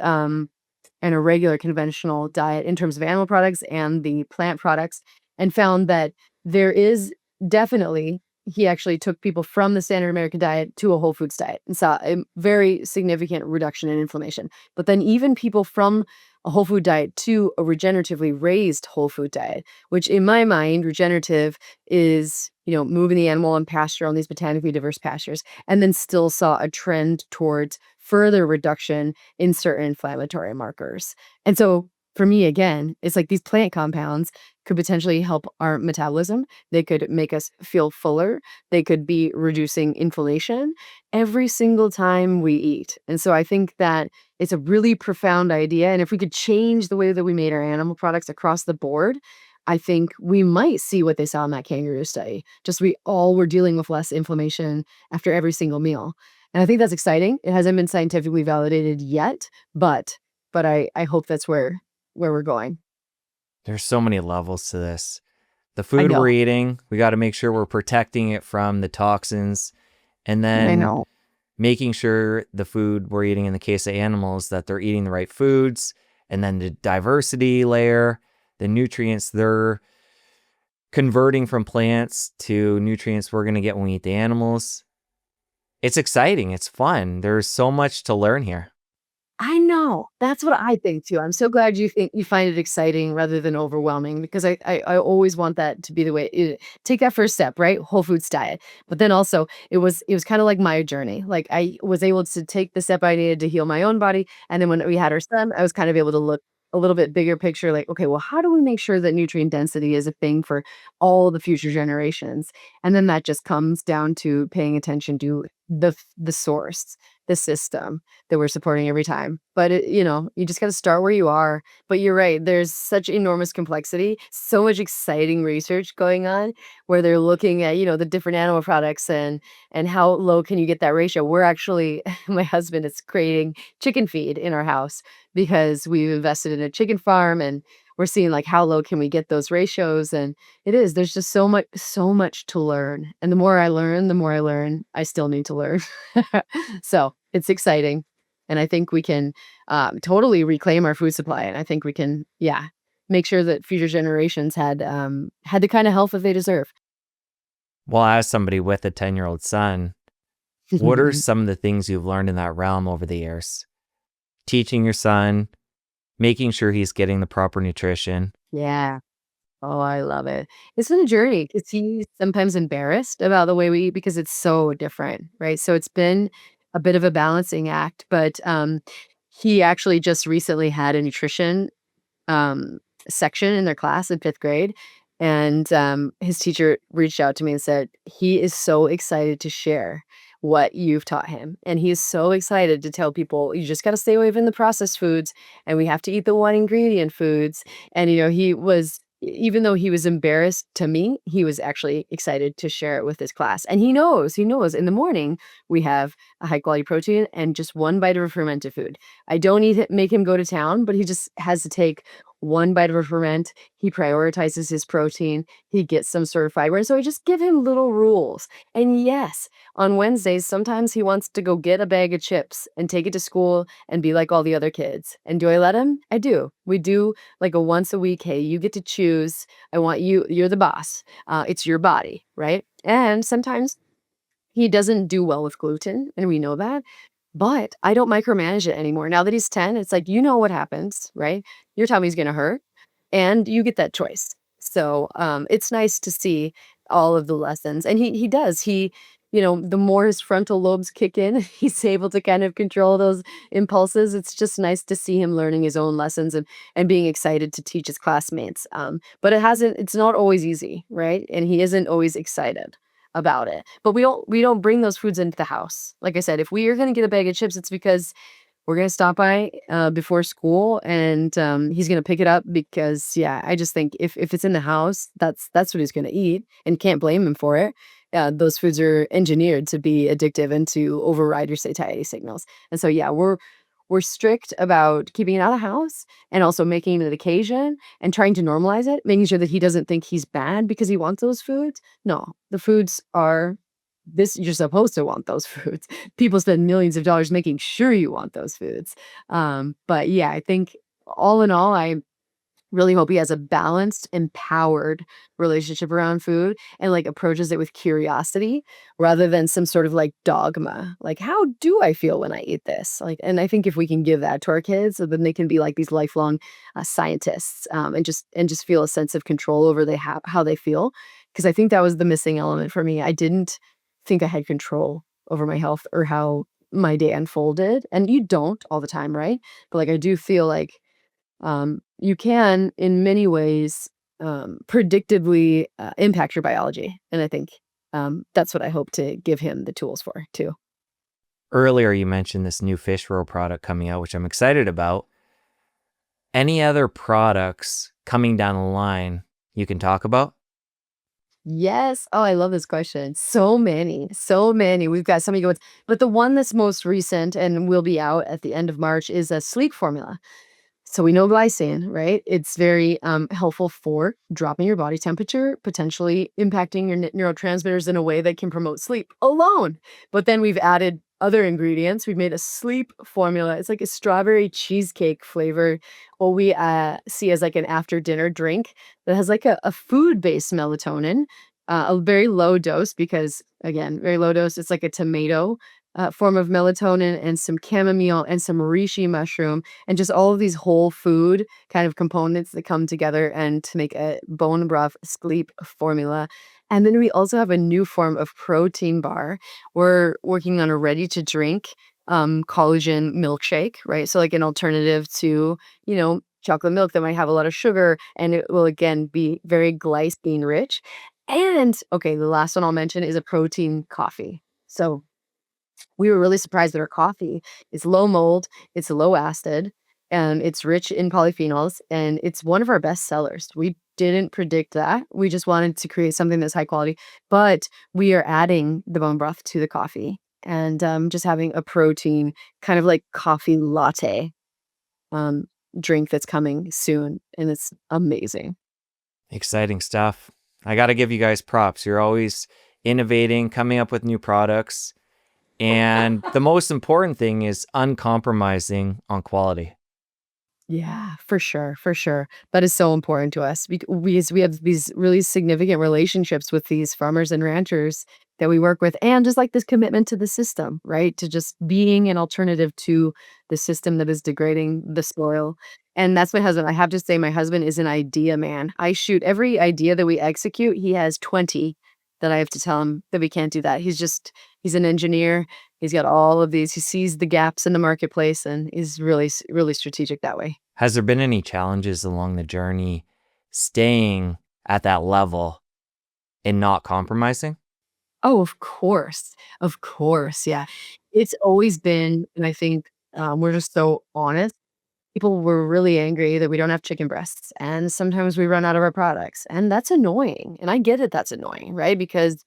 a regular conventional diet in terms of animal products and the plant products, and found that there is definitely he actually took people from the standard American diet to a whole foods diet and saw a very significant reduction in inflammation. But then even people from a whole food diet to a regeneratively raised whole food diet, which in my mind, regenerative is, moving the animal on pasture on these botanically diverse pastures, and then still saw a trend towards further reduction in certain inflammatory markers. And so for me, again, it's like these plant compounds could potentially help our metabolism. They could make us feel fuller. They could be reducing inflammation every single time we eat. And so I think that it's a really profound idea. And if we could change the way that we made our animal products across the board, I think we might see what they saw in that kangaroo study. Just we all were dealing with less inflammation after every single meal. And I think that's exciting. It hasn't been scientifically validated yet, but I hope that's where we're going. There's so many levels to this. The I food we're know. eating, we got to make sure we're protecting it from the toxins, and I then know. making sure the food we're eating in the case of animals that they're eating the right foods, and then the diversity layer, the nutrients they're converting from plants to nutrients we're going to get when we eat the animals. It's exciting. It's fun. There's so much to learn here. I know. That's what I think too. I'm so glad you think you find it exciting rather than overwhelming because I always want that to be the way take that first step, right? Whole foods diet. But then also it was kind of like my journey. Like I was able to take the step I needed to heal my own body. And then when we had our son, I was kind of able to look a little bit bigger picture, like, okay, well, how do we make sure that nutrient density is a thing for all the future generations? And then that just comes down to paying attention to the source, the system that we're supporting every time. But you just got to start where you are. But you're right. There's such enormous complexity, so much exciting research going on where they're looking at, the different animal products and how low can you get that ratio. We're actually, my husband is creating chicken feed in our house because we've invested in a chicken farm and we're seeing like how low can we get those ratios, and there's just so much to learn. And the more I learn, I still need to learn. So it's exciting. And I think we can totally reclaim our food supply. And I think we can, yeah, make sure that future generations had the kind of health that they deserve. Well, as somebody with a 10-year-old son, what are some of the things you've learned in that realm over the years? Teaching your son, making sure he's getting the proper nutrition. Yeah. Oh, I love it. It's been a journey because he's sometimes embarrassed about the way we eat because it's so different, right? So it's been a bit of a balancing act, but he actually just recently had a nutrition um, section in their class in 5th grade. And his teacher reached out to me and said, he is so excited to share what you've taught him. And he is so excited to tell people, you just got to stay away from the processed foods and we have to eat the one ingredient foods. And, even though he was embarrassed to me, he was actually excited to share it with his class. And he knows in the morning we have a high quality protein and just one bite of a fermented food. I don't make him go to town, but he just has to take one bite of a ferment. He prioritizes his protein. He gets some sort of fiber. And so I just give him little rules. And yes, on Wednesdays, sometimes he wants to go get a bag of chips and take it to school and be like all the other kids. And do I let him? I do. We do like a once a week. Hey, you get to choose. I want you. You're the boss. It's your body, right? And sometimes he doesn't do well with gluten, and we know that. But I don't micromanage it anymore. Now that he's 10, it's like, you know what happens, right? Your tummy's gonna hurt, and you get that choice. So, it's nice to see all of the lessons, and he does. The more his frontal lobes kick in, he's able to kind of control those impulses. It's just nice to see him learning his own lessons and being excited to teach his classmates. But it's not always easy, right? And he isn't always excited about it. But we don't bring those foods into the house. Like I said, if we are gonna get a bag of chips, it's because we're gonna stop by before school, and he's gonna pick it up because, yeah, I just think if it's in the house, that's what he's gonna eat, and can't blame him for it. Those foods are engineered to be addictive and to override your satiety signals. And so, yeah, we're strict about keeping it out of the house and also making it an occasion and trying to normalize it, making sure that he doesn't think he's bad because he wants those foods. No, the foods are this you're supposed to want those foods. People spend millions of dollars making sure you want those foods. But yeah, I think all in all, I really hope he has a balanced, empowered relationship around food and, like, approaches it with curiosity rather than some sort of, like, dogma. Like, "How do I feel when I eat this?" Like, and I think if we can give that to our kids, so then they can be like these lifelong, scientists, and just feel a sense of control over how they feel. Because I think that was the missing element for me. I didn't think I had control over my health or how my day unfolded, and you don't all the time, right? But, like, I do feel like you can, in many ways, predictably impact your biology. And I think that's what I hope to give him the tools for, too. Earlier, you mentioned this new fish roll product coming out, which I'm excited about. Any other products coming down the line you can talk about? Yes. Oh, I love this question. So many, so many. We've got so many good ones. But the one that's most recent and will be out at the end of March is a sleep formula. So we know glycine, right? It's very helpful for dropping your body temperature, potentially impacting your neurotransmitters in a way that can promote sleep alone. But then we've added other ingredients. We've made a sleep formula. It's like a strawberry cheesecake flavor, what we see as like an after dinner drink that has like a food based melatonin, a very low dose because, again, very low dose. It's like a tomato form of melatonin and some chamomile and some reishi mushroom and just all of these whole food kind of components that come together and to make a bone broth sleep formula. And then we also have a new form of protein bar. We're working on a ready to drink collagen milkshake, right? So like an alternative to, chocolate milk that might have a lot of sugar and it will again be very glycine rich. And okay, the last one I'll mention is a protein coffee. So we were really surprised that our coffee is low mold, it's low acid, and it's rich in polyphenols, and it's one of our best sellers. We didn't predict that. We just wanted to create something that's high quality, but we are adding the bone broth to the coffee and just having a protein kind of like coffee latte. drink that's coming soon, and it's amazing. Exciting stuff. I got to give you guys props. You're always innovating, coming up with new products. And the most important thing is uncompromising on quality. Yeah, for sure, for sure. That is so important to us because we have these really significant relationships with these farmers and ranchers that we work with, and just like this commitment to the system, right? To just being an alternative to the system that is degrading the soil. And that's my husband. I have to say, my husband is an idea man. I shoot every idea that we execute. He has 20 that I have to tell him that we can't do that. He's an engineer. He's got all of these. He sees the gaps in the marketplace and is really, really strategic that way. Has there been any challenges along the journey staying at that level and not compromising? Oh, of course. Of course. Yeah. It's always been, and I think we're just so honest. People were really angry that we don't have chicken breasts. And sometimes we run out of our products. And that's annoying. And I get it. That's annoying, right? Because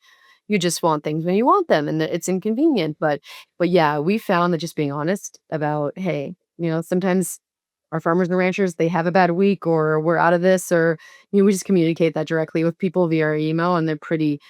you just want things when you want them and it's inconvenient. But yeah, we found that just being honest about, hey, sometimes our farmers and ranchers, they have a bad week or we're out of this or, we just communicate that directly with people via our email and they're pretty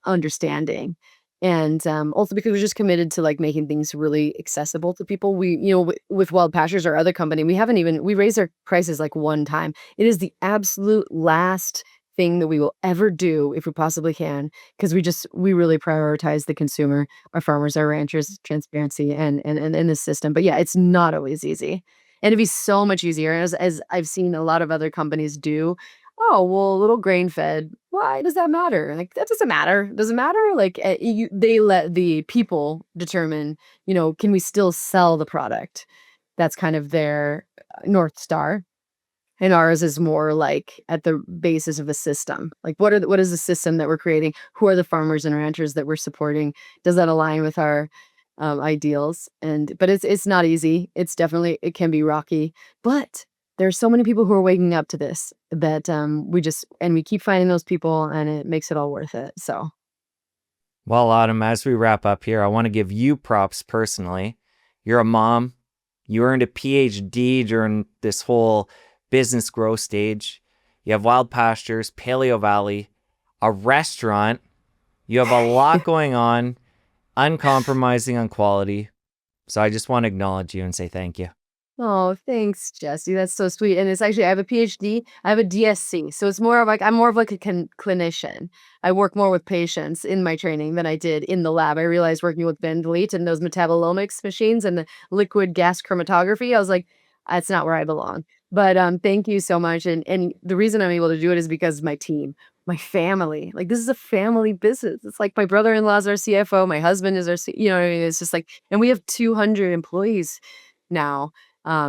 understanding. And also because we're just committed to like making things really accessible to people. With Wild Pastures, our other company, we raised our prices like one time. It is the absolute last thing that we will ever do if we possibly can, because we really prioritize the consumer, our farmers, our ranchers, transparency and the system. But yeah, it's not always easy. And it'd be so much easier as I've seen a lot of other companies do. Oh, well, a little grain fed. Why does that matter? Like, that doesn't matter. Does it matter? Like, they let the people determine, can we still sell the product? That's kind of their North Star. And ours is more like at the basis of the system. Like, what is the system that we're creating? Who are the farmers and ranchers that we're supporting? Does that align with our ideals? But it's not easy. It can be rocky, but there's so many people who are waking up to this that we keep finding those people, and it makes it all worth it. So Well, Autumn, as we wrap up here, I want to give you props personally. You're a mom. You earned a PhD during this whole business growth stage. You have Wild Pastures, Paleovalley, a restaurant. You have a lot going on, uncompromising on quality. So I just want to acknowledge you and say thank you. Oh, thanks, Jesse. That's so sweet. And it's actually, I have a PhD, I have a DSC. So it's more of like, I'm more of like a clinician. I work more with patients in my training than I did in the lab. I realized working with Van Vliet and those metabolomics machines and the liquid gas chromatography, I was like, that's not where I belong. But thank you so much. And the reason I'm able to do it is because my team, my family. Like, this is a family business. It's like my brother-in-law is our CFO, my husband is our, you know what I mean? It's just like, and we have 200 employees now.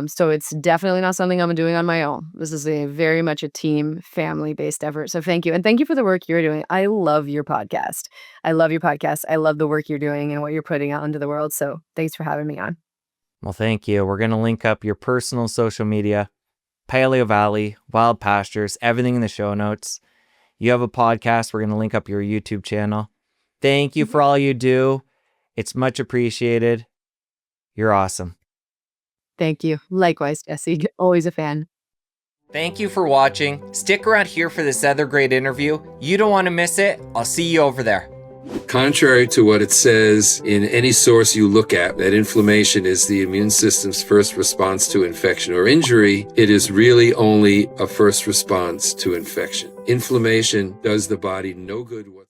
So it's definitely not something I'm doing on my own. This is a very much a team, family-based effort. So thank you. And thank you for the work you're doing. I love your podcast. I love your podcast. I love the work you're doing and what you're putting out into the world. So thanks for having me on. Well, thank you. We're going to link up your personal social media, Paleovalley, Wild Pastures, everything in the show notes. You have a podcast. We're going to link up your YouTube channel. Thank you for all you do. It's much appreciated. You're awesome. Thank you. Likewise, Jesse. Always a fan. Thank you for watching. Stick around here for this other great interview. You don't want to miss it. I'll see you over there. Contrary to what it says in any source you look at, that inflammation is the immune system's first response to infection or injury, it is really only a first response to infection. Inflammation does the body no good whatsoever.